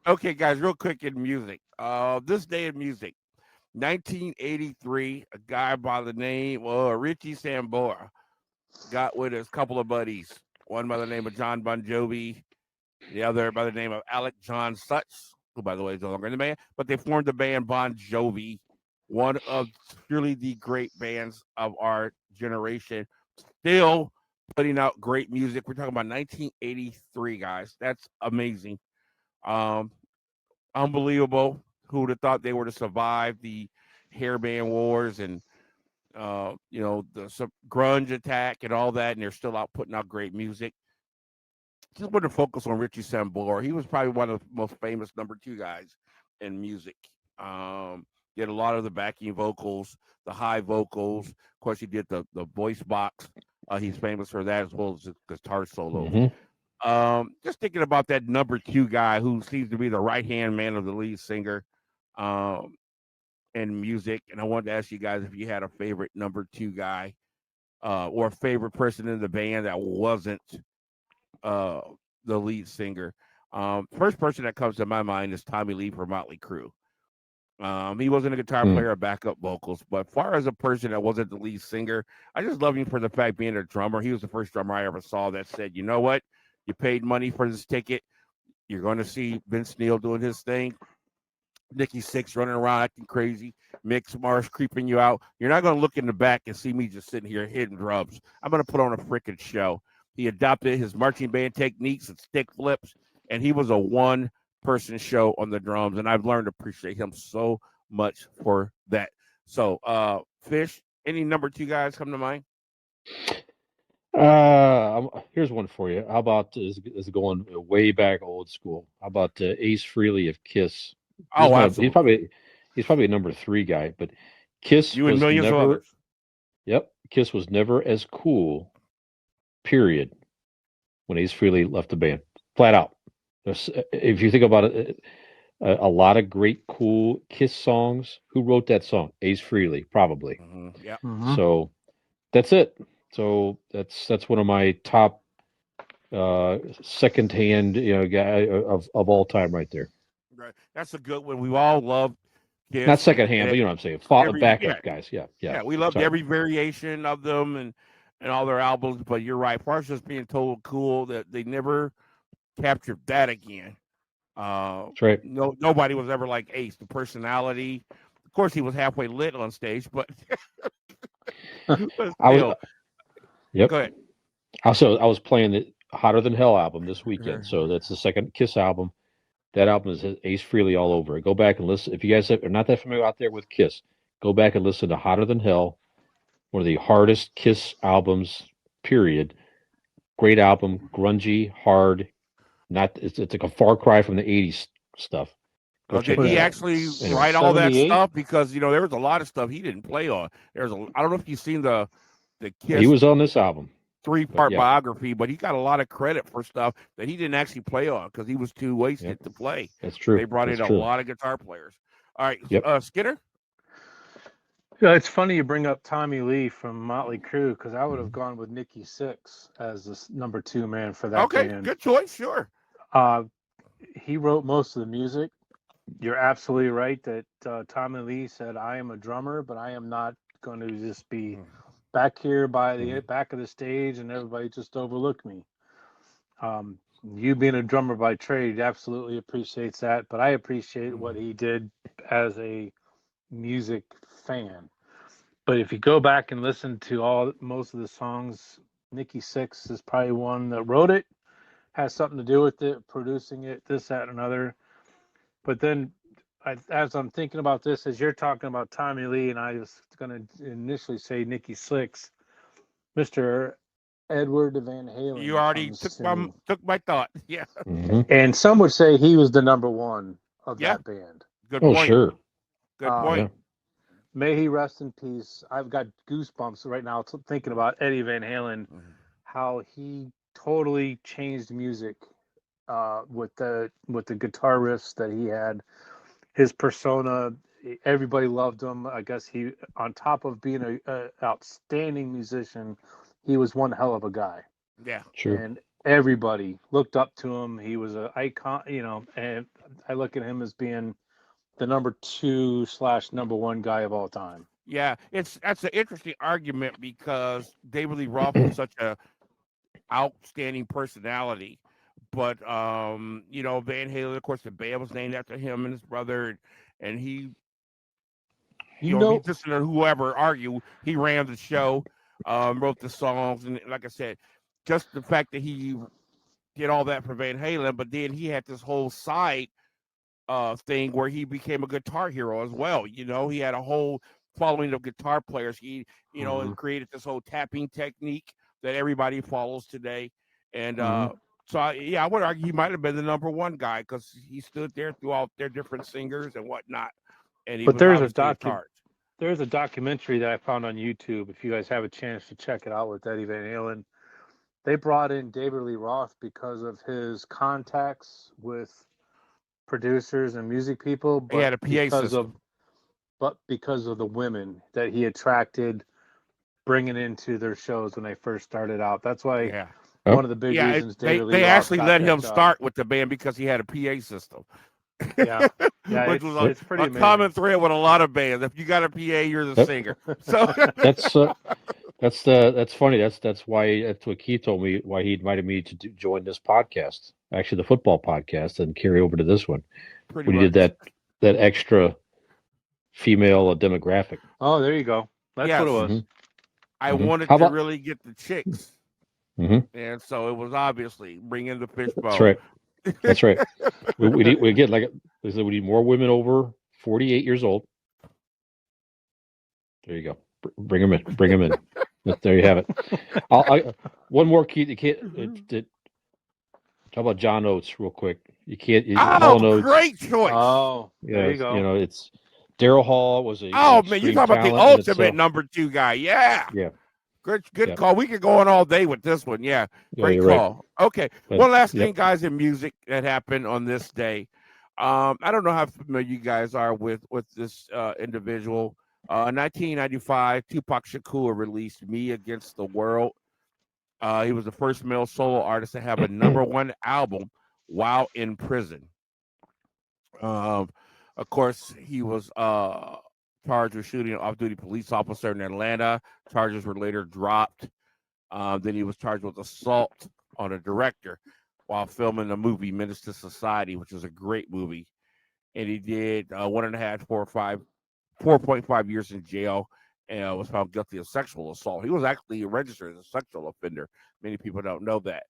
Okay, guys, real quick in music. This day in music, 1983, a guy by the name of Richie Sambor got with his couple of buddies. One by the name of John Bon Jovi, the other by the name of Alec John Such, who, by the way, is no longer in the band, but they formed the band Bon Jovi, one of surely the great bands of our generation, still putting out great music. We're talking about 1983, guys. That's amazing. Unbelievable. who would have thought they were to survive the hairband wars and the grunge attack and all that, and they're still out putting out great music. Just want to focus on Richie Sambor. He was probably one of the most famous number 2 guys in music. Did a lot of the backing vocals, the high vocals. Of course, he did the voice box. He's famous for that as well as his guitar solo. Mm-hmm. Just thinking about that number 2 guy who seems to be the right-hand man of the lead singer in music. And I wanted to ask you guys if you had a favorite number 2 guy or a favorite person in the band that wasn't the lead singer. First person that comes to my mind is Tommy Lee from Motley Crue. He wasn't a guitar player or backup vocals, but as far as a person that wasn't the lead singer, I just love him for the fact being a drummer. He was the first drummer I ever saw that said, you know what? You paid money for this ticket. You're going to see Vince Neil doing his thing. Nikki Sixx running around acting crazy. Mick Mars creeping you out. You're not going to look in the back and see me just sitting here hitting drums. I'm going to put on a freaking show. He adopted his marching band techniques and stick flips, and he was a one-person show on the drums, and I've learned to appreciate him so much for that. So, Fish, any number 2 guys come to mind? Here's one for you. How about is going way back old school? How about Ace Frehley of Kiss? Absolutely. He's probably a number 3 guy, but Kiss You and was millions never. of others. Yep, Kiss was never as cool. Period. When Ace Frehley left the band, flat out. If you think about it, a lot of great, cool Kiss songs. Who wrote that song? Ace Frehley, probably. Yeah. So that's it. So that's one of my top secondhand guy of all time right there. Right. That's a good one. We all love Kiss. Not secondhand, but you know what I'm saying. Backup guys. Yeah. We loved every variation of them and all their albums. But you're right. As far as just being total cool, that they never captured that again. That's right. Nobody was ever like Ace. The personality. Of course, he was halfway lit on stage, but still. Yep. Go ahead. Also, I was playing the Hotter Than Hell album this weekend, so that's the second Kiss album. That album is Ace Frehley all over it. Go back and listen. If you guys are not that familiar out there with Kiss, go back and listen to Hotter Than Hell, one of the hardest Kiss albums, period. Great album, grungy, hard. It's like a far cry from the 80s stuff. Did he actually write all that stuff? Because there was a lot of stuff he didn't play on. I don't know if you've seen the Kiss. He was on this album. 3-part biography, but he got a lot of credit for stuff that he didn't actually play on because he was too wasted to play. That's true. They brought in a lot of guitar players. All right, Skinner? Yeah, it's funny you bring up Tommy Lee from Motley Crue because I would have gone with Nikki Sixx as the number 2 man for that band. Okay, good choice, sure. He wrote most of the music. You're absolutely right that Tommy Lee said, I am a drummer, but I am not going to just be back here by the back of the stage and everybody just overlook me. You being a drummer by trade absolutely appreciates that, but I appreciate what he did as a music fan. But if you go back and listen to most of the songs, Nikki Sixx is probably one that wrote it, has something to do with it, producing it, this, that, and another. But then as I'm thinking about this, as you're talking about Tommy Lee, and I was going to initially say Nikki Sixx, Mr. Edward Van Halen. You already took my thought. Yeah. Mm-hmm. And some would say he was the number 1 of that band. Good point. Oh, sure. Good point. May he rest in peace. I've got goosebumps right now thinking about Eddie Van Halen, how he totally changed music with the guitar riffs that he had. His persona, everybody loved him. I guess he, on top of being a outstanding musician, he was one hell of a guy. Yeah, true. And everybody looked up to him. He was an icon, and I look at him as being the number 2/number 1 guy of all time. Yeah, that's an interesting argument because David Lee Roth was such a outstanding personality. But Van Halen, of course, the band was named after him and his brother, and he, just whoever argue, he ran the show, wrote the songs, and like I said, just the fact that he did all that for Van Halen, but then he had this whole side thing where he became a guitar hero as well. You know, he had a whole following of guitar players. He, and created this whole tapping technique that everybody follows today. And so, I would argue he might have been the number one guy because he stood there through all their different singers and whatnot. And he was obviously in charge. There's a documentary that I found on YouTube. If you guys have a chance to check it out with Eddie Van Halen, they brought in David Lee Roth because of his contacts with producers and music people. But he had a PA system. Because of the women that he attracted, bringing into their shows when they first started out. That's why one of the big reasons they actually let him start with the band because he had a PA system. Yeah, which was it's pretty amazing. Common thread with a lot of bands. If you got a PA, you're the singer. So that's funny. That's what Keith told me why he invited me to join this podcast. Actually, the football podcast, and carry over to this one. Pretty when much. You did that extra female demographic. Oh, there you go. That's what it was. I wanted to really get the chicks, and so it was obviously bring in the fishbowl. That's right. That's right. we get we need more women over 48 years old. There you go. Bring them in. Bring them in. There you have it. One more key. You can't. Talk about John Oates real quick. You can't. Great choice. Oh, there you go. It's Daryl Hall was a. Oh man, you talk about the ultimate number 2 guy. Yeah. Yeah. Good call. We could go on all day with this one. Yeah, great call. Right. Okay, one last thing, guys, in music that happened on this day. I don't know how familiar you guys are with this individual. 1995, Tupac Shakur released "Me Against the World." He was the first male solo artist to have a number 1 album while in prison. Of course, he was charged with shooting an off-duty police officer in Atlanta. Charges were later dropped. Then he was charged with assault on a director while filming the movie Menace to Society, which is a great movie. And he did 4.5 years in jail and was found guilty of sexual assault. He was actually registered as a sexual offender. Many people don't know that.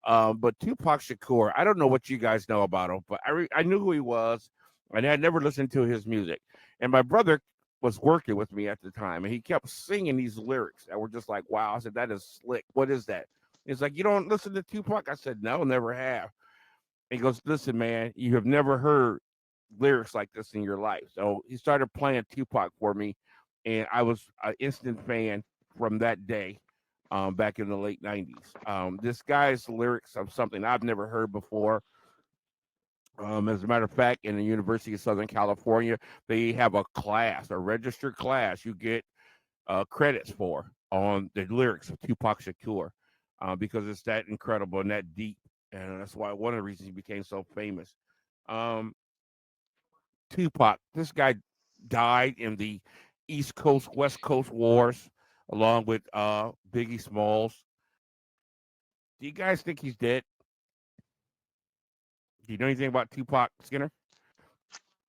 But Tupac Shakur, I don't know what you guys know about him, but I knew who he was, and I had never listened to his music. And my brother was working with me at the time, and he kept singing these lyrics that were just like, wow. I said, that is slick. What is that? He's like, you don't listen to Tupac? I said, no, never have. And he goes, listen, man, you have never heard lyrics like this in your life. So he started playing Tupac for me, and I was an instant fan from that day back in the late 90s. This guy's lyrics of something I've never heard before. As a matter of fact, in the University of Southern California, they have a registered class you get credits for on the lyrics of Tupac Shakur because it's that incredible and that deep. And that's why one of the reasons he became so famous. Tupac, this guy died in the East Coast, West Coast wars along with Biggie Smalls. Do you guys think he's dead? Do you know anything about Tupac, Skinner?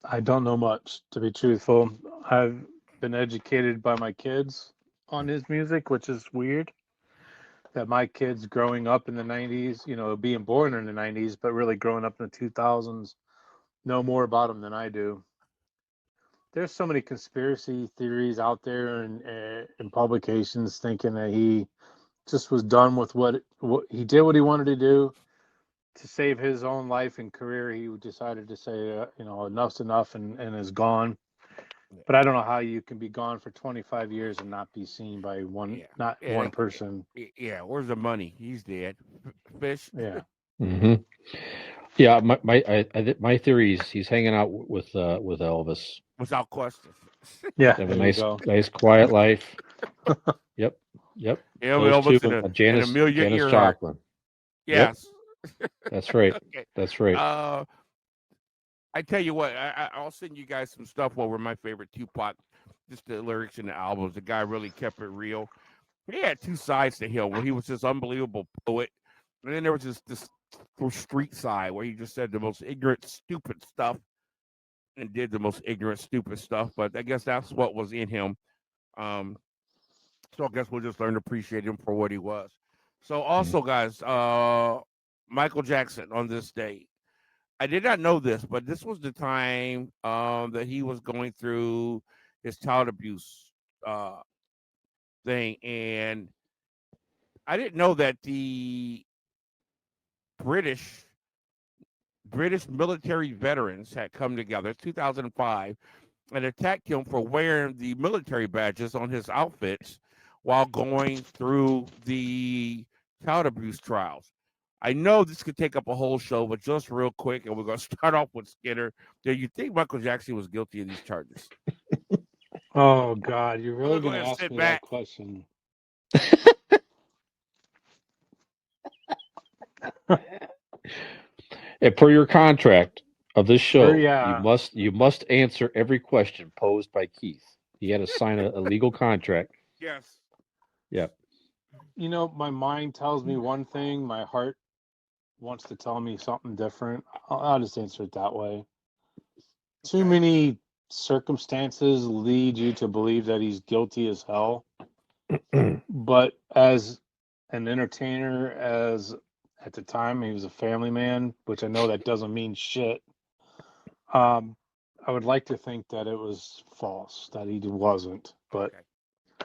I don't know much, to be truthful. I've been educated by my kids on his music, which is weird. That my kids growing up in the 90s, being born in the 90s, but really growing up in the 2000s, know more about him than I do. There's so many conspiracy theories out there in publications thinking that he just was done with what he did, what he wanted to do. To save his own life and career, he decided to say, enough's enough and is gone. But I don't know how you can be gone for 25 years and not be seen by one person. Yeah, where's the money? He's dead. Fish. Yeah. Mm-hmm. Yeah, my theory is he's hanging out with Elvis. Without question. Yeah, have a nice quiet life. Yep. Yeah, Elvis and Amelia Janis Earhart. Joplin. Yes. Yep. That's right. Okay. That's right. I tell you what, I'll send you guys some stuff over my favorite Tupac, just the lyrics in the albums. The guy really kept it real. He had 2 sides to him, where he was this unbelievable poet, and then there was this street side where he just said the most ignorant, stupid stuff and did the most ignorant, stupid stuff. But I guess that's what was in him. So I guess we'll just learn to appreciate him for what he was. So also, guys, Michael Jackson on this day. I did not know this, but this was the time that he was going through his child abuse thing, and I didn't know that the British British military veterans had come together 2005 and attacked him for wearing the military badges on his outfits while going through the child abuse trials. I know this could take up a whole show, but just real quick, and we're going to start off with Skinner. Do you think Michael Jackson was guilty of these charges? Oh God, you're really Go gonna ahead and ask sit me back. that question? And per your contract of this show, yeah. you must answer every question posed by Keith. He had to sign a legal contract. Yes. Yep. You know, my mind tells me one thing, my heart wants to tell me something different. I'll just answer it that way. Too Okay. many circumstances lead you to believe that he's guilty as hell. But as an entertainer, as at the time he was a family man, which I know that doesn't mean shit. I would like to think that it was false, that he wasn't. But Okay.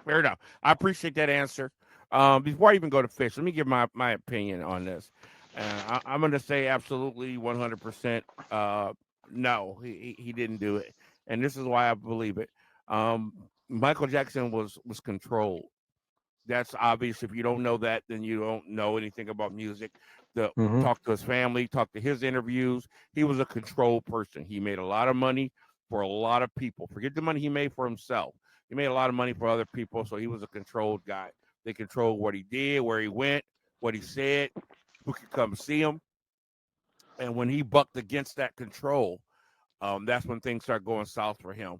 Fair enough. I appreciate that answer. Before I even go to Fish, let me give my opinion on this. I'm going to say absolutely 100%. No, he didn't do it, and this is why I believe it. Michael Jackson was controlled. That's obvious. If you don't know that, then you don't know anything about music. Talk to his family, talk to his interviews. He was a controlled person. He made a lot of money for a lot of people. Forget the money he made for himself. He made a lot of money for other people, so he was a controlled guy. They controlled what he did, where he went, what he said, who could come see him. And when he bucked against that control, that's when things start going south for him.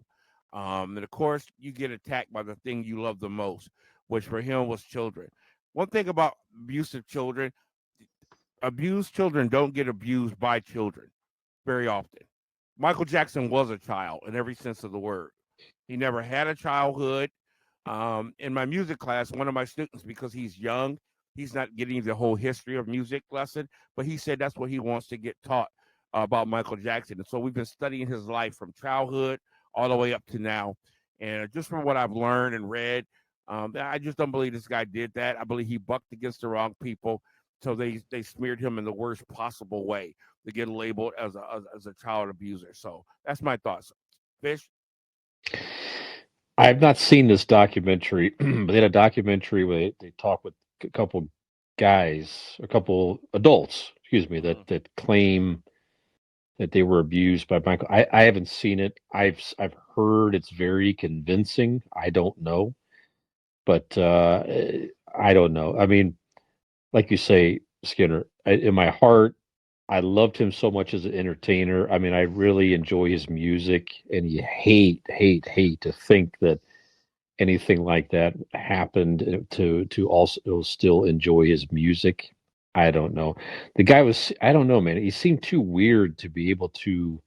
And of course, you get attacked by the thing you love the most, which for him was children. One thing about abusive children, abused children don't get abused by children very often. Michael Jackson was a child in every sense of the word. He never had a childhood. In my music class, one of my students, because he's young, he's not getting the whole history of music lesson, but he said that's what he wants to get taught about Michael Jackson. And so we've been studying his life from childhood all the way up to now. And just from what I've learned and read, I just don't believe this guy did that. I believe he bucked against the wrong people. So they smeared him in the worst possible way to get labeled as a child abuser. So that's my thoughts. Fish? I've not seen this documentary, but they had a documentary where they talk with a couple guys, a couple adults, excuse me, that claim that they were abused by Michael. I haven't seen it. I've heard it's very convincing. I don't know, but I don't know. I mean, like you say, Skinner, in my heart, I loved him so much as an entertainer. I mean, I really enjoy his music, and you hate to think that anything like that happened to also still enjoy his music. I don't know. The guy was, I don't know, man. He seemed too weird to be able to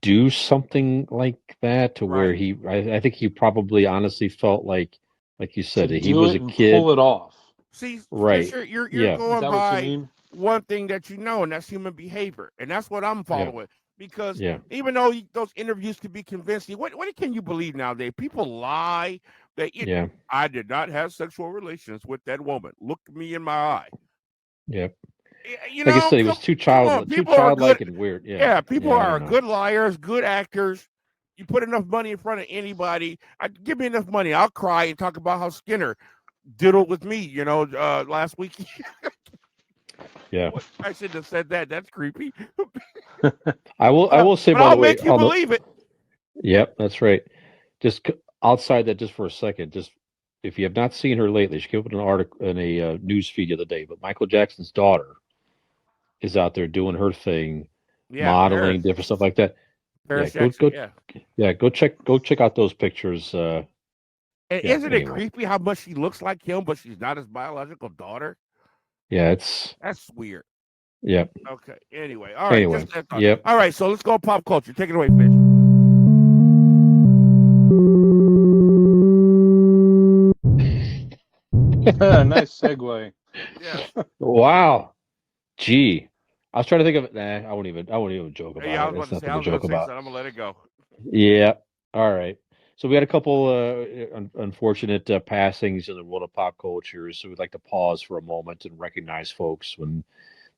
do something like that to where Right. I think he probably honestly felt like you to said, he do was it a and kid. pull it off. See, Right. Fisher, you're Yeah. Is going that what you by mean? one thing that you know, and that's human behavior, and that's what I'm Yeah. following. Because Yeah. even though those interviews can be convincing, what can you believe nowadays? People lie. Yeah. I did not have sexual relations with that woman. Look me in my eye. Yeah. You Like I know, said, he was come on. too People are good. childlike and weird. Yeah. Yeah, people Yeah. I don't are know. good liars, good actors. You put enough money in front of anybody. Give me enough money, I'll cry and talk about how Skinner diddled with me. Last week. Yeah. I shouldn't have said that. That's creepy. I will say, But by I'll the way, make you believe it. Yep, that's right. Just outside that, just for a second, just if you have not seen her lately, she came up with an article in a news feed the other day. But Michael Jackson's daughter is out there doing her thing, Yeah, modeling, different stuff like that. Yeah, Paris Jackson. Yeah. go check out those pictures. And Yeah. isn't it Anyway, creepy how much she looks like him, but she's not his biological daughter? yeah, it's That's weird. yeah. Okay. Anyway, all right. Anyway, Just that thought. yep. All right. So let's go pop culture. Take it away, Fish. Nice segue. Yes. Wow. Gee, I was trying to think of it. Nah, I won't even joke about Yeah, I it. was It's about to say. nothing I to was going joke to say about. something. I'm gonna let it go. Yeah. All right. So we had a couple unfortunate passings in the world of pop culture. So we'd like to pause for a moment and recognize folks when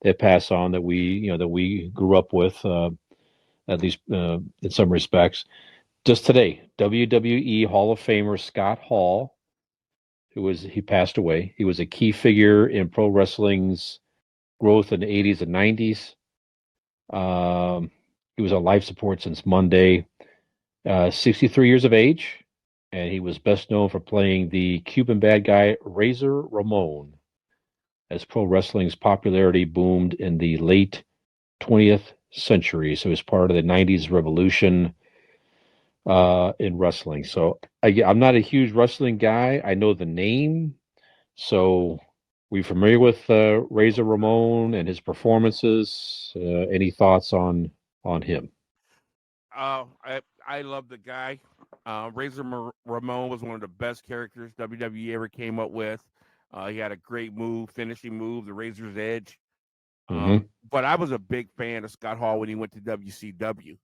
they pass on that we grew up with, at least in some respects. Just today, WWE Hall of Famer Scott Hall, he passed away. He was a key figure in pro wrestling's growth in the 80s and 90s. Um, he was on life support since Monday. 63 years of age, and he was best known for playing the Cuban bad guy Razor Ramon as pro wrestling's popularity boomed in the late 20th century. So he was part of the 90s revolution in wrestling. So I'm not a huge wrestling guy. I know the name. So we familiar with Razor Ramon and his performances? Any thoughts on him? I love the guy. Ramon was one of the best characters WWE ever came up with. He had a great finishing move, the Razor's Edge. Mm-hmm. But I was a big fan of Scott Hall when he went to WCW,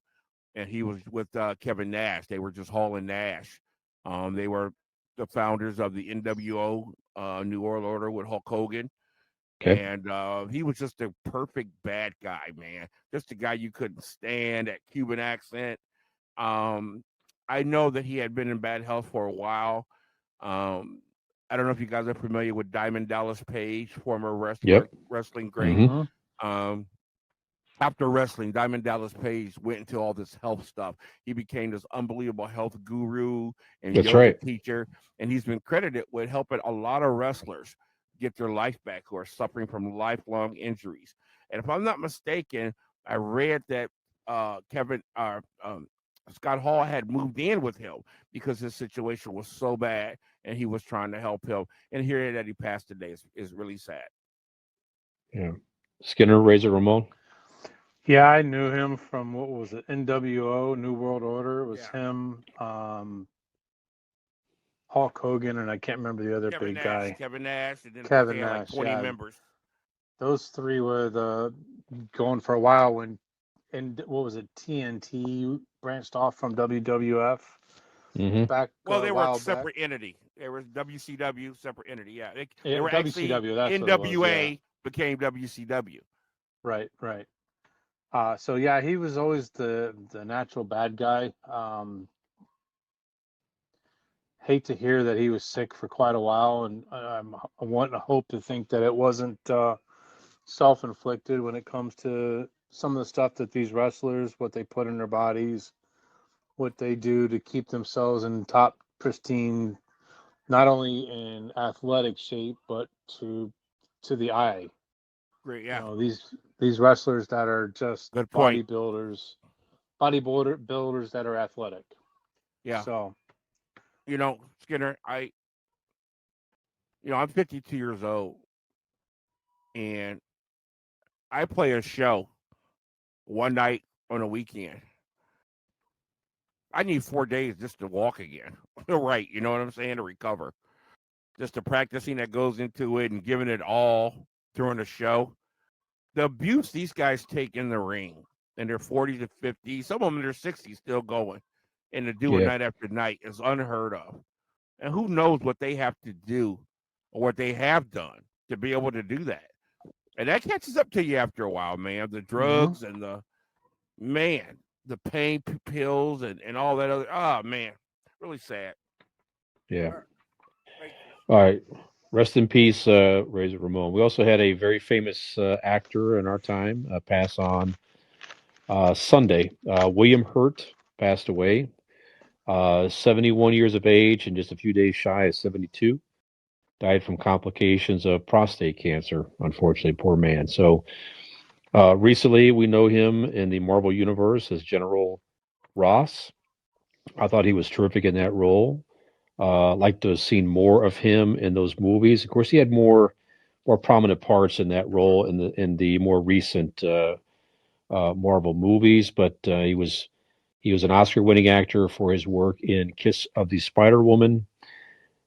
and he was with Kevin Nash. They were just Hall and Nash. They were the founders of the NWO, New World Order, with Hulk Hogan. Okay. And he was just a perfect bad guy, man. Just a guy you couldn't stand, that Cuban accent. I know that he had been in bad health for a while. I don't know if you guys are familiar with Diamond Dallas Page, former Yep. wrestling great. Mm-hmm. After wrestling, Diamond Dallas Page went into all this health stuff. He became this unbelievable health guru and That's yoga right. teacher, and he's been credited with helping a lot of wrestlers get their life back who are suffering from lifelong injuries. And if I'm not mistaken, I read that Scott Hall had moved in with him because his situation was so bad, and he was trying to help him. And hearing that he passed today is really sad. Yeah. Skinner, Razor Ramon. Yeah, I knew him from what was it, NWO, New World Order. It was Yeah. him, Hulk Hogan, and I can't remember the other Kevin big Nash, guy. Kevin Nash, and then I think they Kevin had like Nash. 20 Yeah, members. those three were the going for a while when, and what was it, TNT branched off from WWF Mm-hmm. back Well, a they were a while back. separate entity. They were WCW, separate entity. Yeah, they Yeah, were actually WCW, that's what it was. Yeah, NWA became WCW. right, right. So yeah, he was always the natural bad guy. Hate to hear that he was sick for quite a while, and I want to hope to think that it wasn't self-inflicted when it comes to some of the stuff that these wrestlers, what they put in their bodies, what they do to keep themselves in top pristine, not only in athletic shape but to the eye. Great, You yeah, know, these wrestlers that are just good point. bodybuilders that are athletic. Yeah, So Skinner, I'm 52 years old, and I play a show one night on a weekend. I need 4 days just to walk again. Right, you know what I'm saying, to recover. Just the practicing that goes into it and giving it all during the show. The abuse these guys take in the ring in their 40s and 50s, some of them in their 60s still going, and to do it Yeah. night after night is unheard of. And who knows what they have to do or what they have done to be able to do that. And that catches up to you after a while, man. The drugs and the pain pills and all that other. Oh, man. Really sad. Yeah. All right. Thank you. All right. Rest in peace, Razor Ramon. We also had a very famous actor in our time pass on Sunday. William Hurt passed away, 71 years of age and just a few days shy of 72. Died from complications of prostate cancer, unfortunately, poor man. So recently we know him in the Marvel Universe as General Ross. I thought he was terrific in that role. Like to have seen more of him in those movies. Of course, he had more prominent parts in that role in the more recent Marvel movies, but he was an Oscar-winning actor for his work in Kiss of the Spider Woman,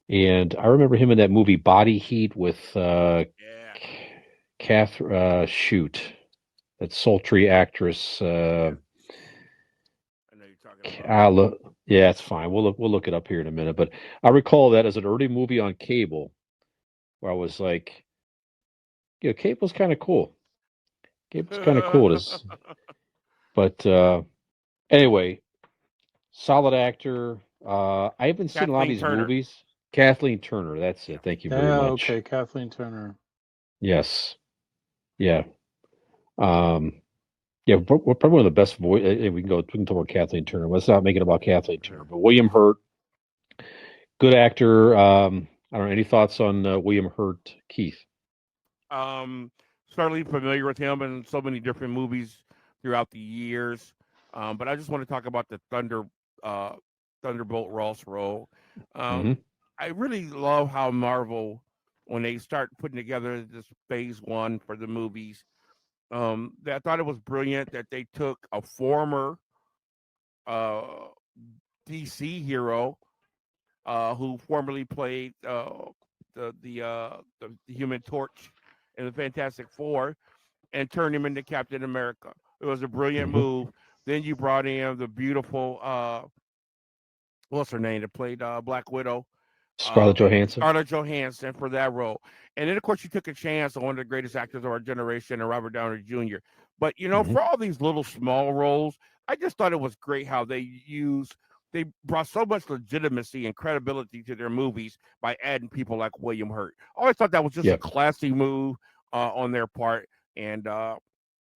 and I remember him in that movie Body Heat with Yeah. Kath shoot. that sultry actress. I know you're talking about. Yeah, it's fine. We'll look it up here in a minute. But I recall that as an early movie on cable, where I was like, cable's kind of cool. Cable's kind of cool. But anyway, solid actor. I haven't seen a lot of Kathleen these Turner. movies. Kathleen Turner. That's it. Thank you very much. Okay, Kathleen Turner. Yes. Yeah. Yeah, we're probably one of the best voice. We can talk about Kathleen Turner. Let's not make it about Kathleen Turner. But William Hurt, good actor. I don't know. Any thoughts on William Hurt, Keith? Certainly familiar with him in so many different movies throughout the years. But I just want to talk about the Thunderbolt Ross role. I really love how Marvel, when they start putting together this phase one for the movies, I thought it was brilliant that they took a former DC hero who formerly played the Human Torch in the Fantastic Four and turned him into Captain America. It was a brilliant move. Then you brought in the beautiful what's her name that played Black Widow. Scarlett Johansson. Scarlett Johansson for that role. And then, of course, you took a chance on one of the greatest actors of our generation, Robert Downey Jr. But, for all these little small roles, I just thought it was great how they brought so much legitimacy and credibility to their movies by adding people like William Hurt. I always thought that was just a classy move on their part, and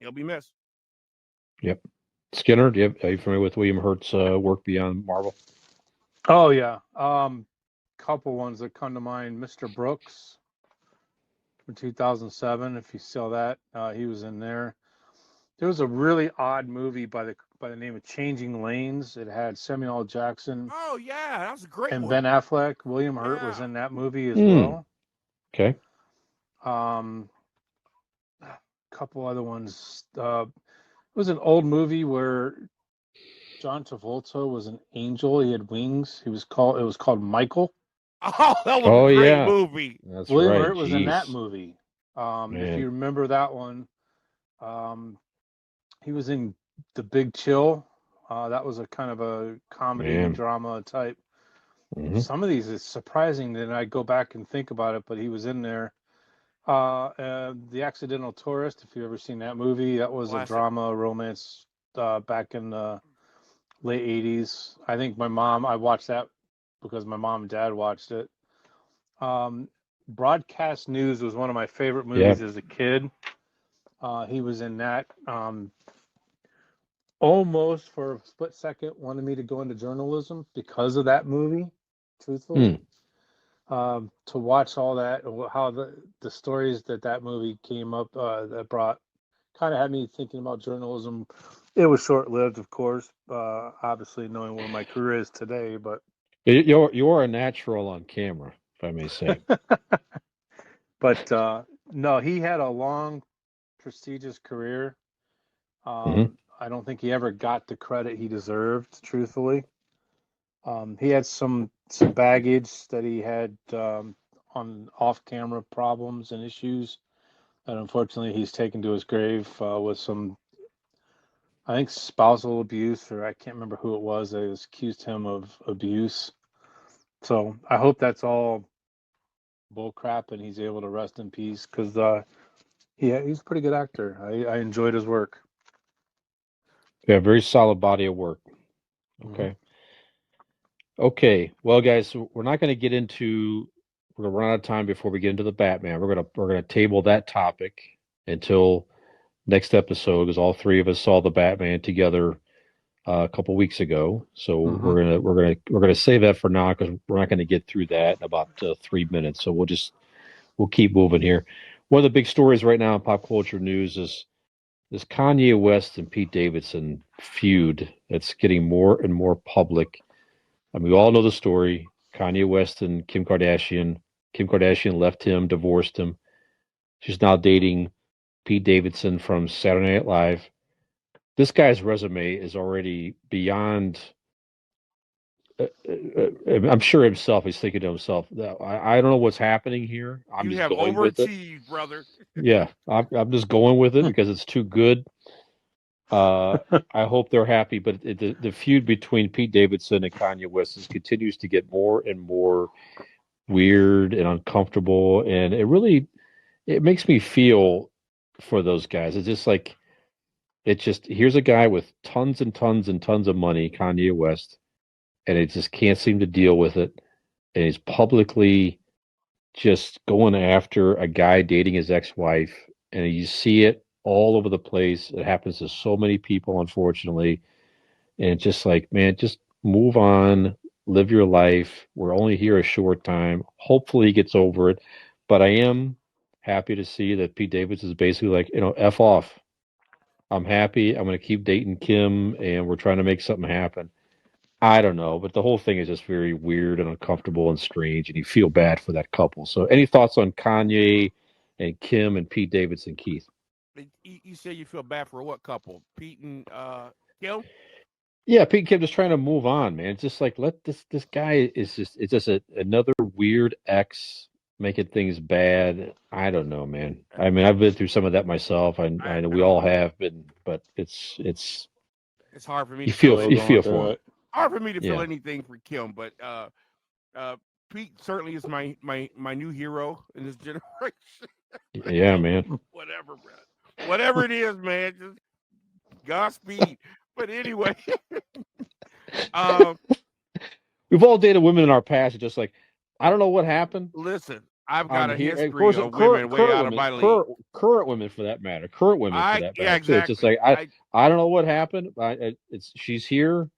he'll be missed. Yep. Skinner, are you familiar with William Hurt's work beyond Marvel? Oh, yeah. Couple ones that come to mind. Mr. Brooks from 2007. If you saw that, he was in there. There was a really odd movie by the name of Changing Lanes. It had Samuel L. Jackson. Oh yeah, that was a great and one. Ben Affleck. William Hurt was in that movie as well. Okay. Couple other ones. It was an old movie where John Travolta was an angel. He had wings. It was called Michael. Oh, that was a great movie. That's William right. Hurt was in that movie. If you remember that one, he was in The Big Chill. That was a kind of a comedy drama type. Some of these, it's surprising that I go back and think about it, but he was in there. The Accidental Tourist, if you've ever seen that movie, that was a drama romance back in the late 80s. I think I watched that because my mom and dad watched it. Broadcast News was one of my favorite movies as a kid. He was in that. Almost for a split second wanted me to go into journalism because of that movie, truthfully. To watch all that, how the stories that movie came up, that brought, kind of had me thinking about journalism. It was short-lived, of course, obviously knowing where my career is today, but you're a natural on camera, if I may say. But no, he had a long, prestigious career. I don't think he ever got the credit he deserved, truthfully. He had some baggage that he had on off-camera problems and issues, and unfortunately, he's taken to his grave with some, I think, spousal abuse, or I can't remember who it was that accused him of abuse. So I hope that's all bullcrap and he's able to rest in peace, because he's a pretty good actor. I enjoyed his work. Yeah, very solid body of work. Okay. Okay. Well, guys, we're not going to get into. We're going to run out of time before we get into the Batman. We're going to table that topic until next episode, because all three of us saw the Batman together a couple weeks ago. So we're gonna save that for now, because we're not going to get through that in about 3 minutes. So we'll keep moving here. One of the big stories right now in pop culture news is this Kanye West and Pete Davidson feud that's getting more and more public. I mean, we all know the story. Kanye West and Kim Kardashian. Kim Kardashian left him, divorced him. She's now dating Pete Davidson from Saturday Night Live. This guy's resume is already beyond I'm sure himself, he's thinking to himself, I don't know what's happening here. I'm You just have going with it. overachieved, brother. Yeah, I'm just going with it because it's too good. I hope they're happy, but the feud between Pete Davidson and Kanye West continues to get more and more weird and uncomfortable, and it makes me feel for those guys. It's just like here's a guy with tons and tons and tons of money, Kanye West, and he just can't seem to deal with it, and he's publicly just going after a guy dating his ex-wife, and you see it all over the place. It happens to so many people, unfortunately, and it's just like, man, just move on, live your life. We're only here a short time. Hopefully, he gets over it. But I am happy to see that Pete Davis is basically like, F off. I'm happy. I'm going to keep dating Kim, and we're trying to make something happen. I don't know, but the whole thing is just very weird and uncomfortable and strange, and you feel bad for that couple. So, any thoughts on Kanye and Kim and Pete Davidson, Keith? You say you feel bad for what couple? Pete and Kim? Yeah, Pete and Kim just trying to move on, man. It's just like let this guy it's just another weird ex making things bad. I don't know, man. I mean, I've been through some of that myself. I know we all have been, but it's It's hard for me you to feel Still you going feel through for him. it. hard for me to feel Yeah. anything for Kim, but Pete certainly is my new hero in this generation. Yeah, man. Whatever, bro. Whatever it is, man. Just Godspeed. But anyway, um, We've all dated women in our past, and just like I don't know what happened. listen, I've got I'm a here. And of history course, of women way out of my league. current women for that matter, Yeah, too. It's just exactly. like I don't know what happened. It's she's here.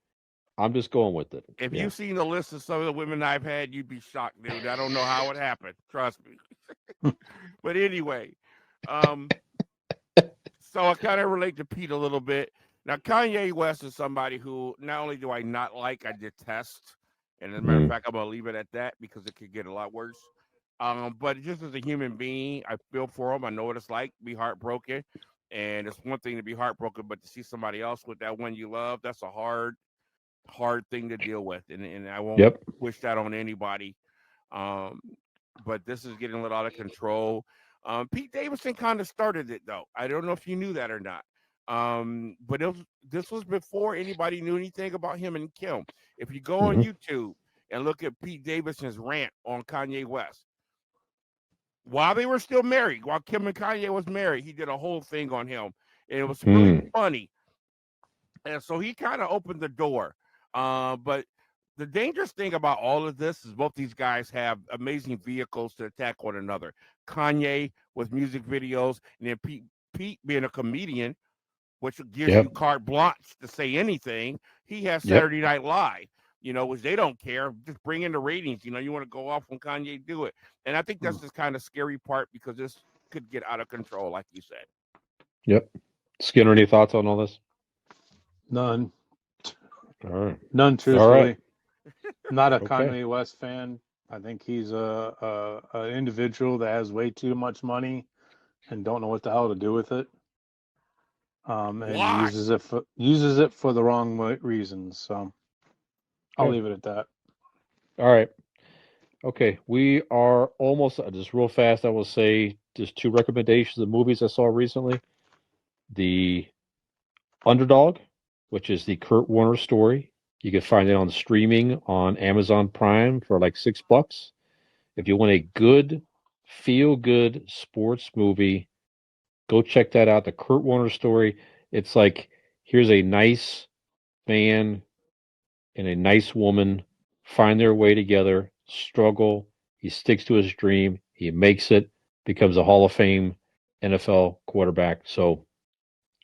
I'm just going with it. If Yeah. you've seen the list of some of the women I've had, you'd be shocked, dude. I don't know how it happened. Trust me. But anyway, um, so I kind of relate to Pete a little bit. Now, Kanye West is somebody who not only do I not like, I detest. And as a matter of fact, I'm going to leave it at that because it could get a lot worse. But just as a human being, I feel for him. I know what it's like to be heartbroken. And it's one thing to be heartbroken, but to see somebody else with that one you love, that's a hard thing to deal with. And I won't Yep. wish that on anybody. Um, but this is getting a little out of control. Pete Davidson kind of started it, though. I don't know if you knew that or not. But this was before anybody knew anything about him and Kim. If you go on YouTube and look at Pete Davidson's rant on Kanye West, while they were still married, while Kim and Kanye was married, he did a whole thing on him. And it was really funny. And so he kind of opened the door. But the dangerous thing about all of this is both these guys have amazing vehicles to attack one another. Kanye with music videos, and then Pete being a comedian, which gives you carte blanche to say anything. He has Saturday Night Live, which they don't care. Just bring in the ratings. You want to go off when Kanye do it. And I think that's the kind of scary part because this could get out of control, like you said. Yep. Skinner, any thoughts on all this? None. All right. None, truthfully. All right. Not a Kanye West fan. I think he's a individual that has way too much money and don't know what the hell to do with it. And uses it for the wrong reasons. So I'll leave it at that. All right. Okay, we are almost just real fast. I will say just two recommendations of movies I saw recently. The Underdog, which is the Kurt Warner story. You can find it on streaming on Amazon Prime for like $6. If you want a good, feel-good sports movie, go check that out. The Kurt Warner story. It's like here's a nice man and a nice woman find their way together, struggle. He sticks to his dream. He makes it, becomes a Hall of Fame NFL quarterback. So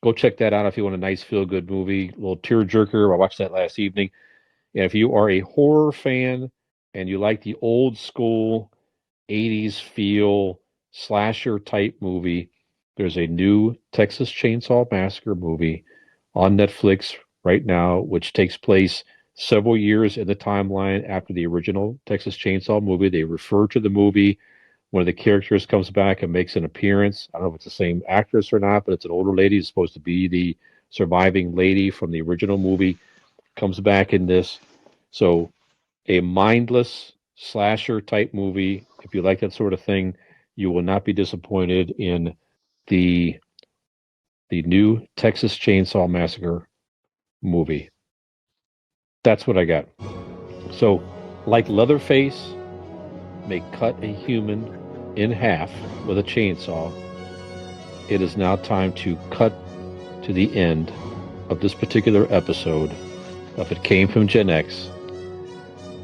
go check that out if you want a nice feel-good movie, a little tearjerker. I watched that last evening. And if you are a horror fan and you like the old school 80s feel slasher type movie, there's a new Texas Chainsaw Massacre movie on Netflix right now, which takes place several years in the timeline after the original Texas Chainsaw movie. They refer to the movie. One of the characters comes back and makes an appearance. I don't know if it's the same actress or not, but it's an older lady. It's supposed to be the surviving lady from the original movie. Comes back in this. So a mindless slasher type movie. If you like that sort of thing, you will not be disappointed in the new Texas Chainsaw Massacre movie. That's what I got. So, like Leatherface may cut a human in half with a chainsaw, it is now time to cut to the end of this particular episode of It Came From GenX.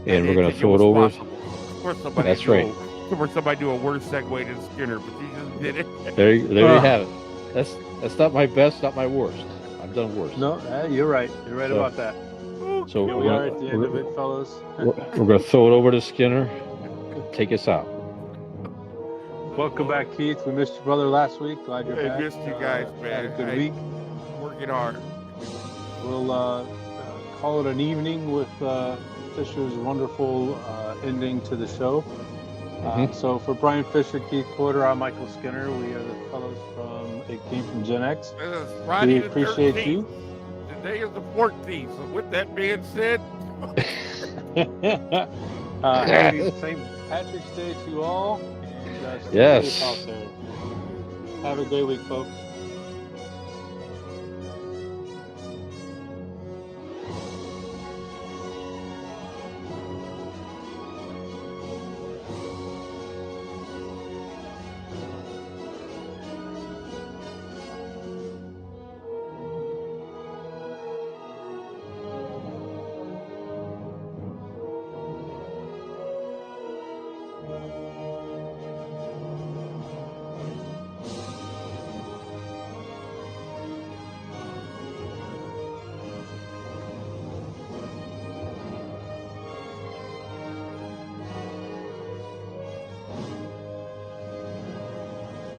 And we're going to throw it over. That's right. For somebody do a worse segue than Skinner, but you just did it. There you have it. That's not my best, not my worst. I've done worse. No, you're right. You're right about that. So Here we are at the end of it, fellas. We're going to throw it over to Skinner. Take us out. Welcome back, Keith. We missed your brother last week. Glad you're back. Missed you guys, man. Had a good week. Working hard. We'll call it an evening with Fisher's wonderful ending to the show. So for Brian Fisher, Keith Porter, I'm Michael Skinner. We are the fellows from It Came From GenX. This is Friday We appreciate 13th. you. Today is the 14th. So with that being said, Happy St. Patrick's Day to you all. And stay Yes. safe out there. Have a great week, folks.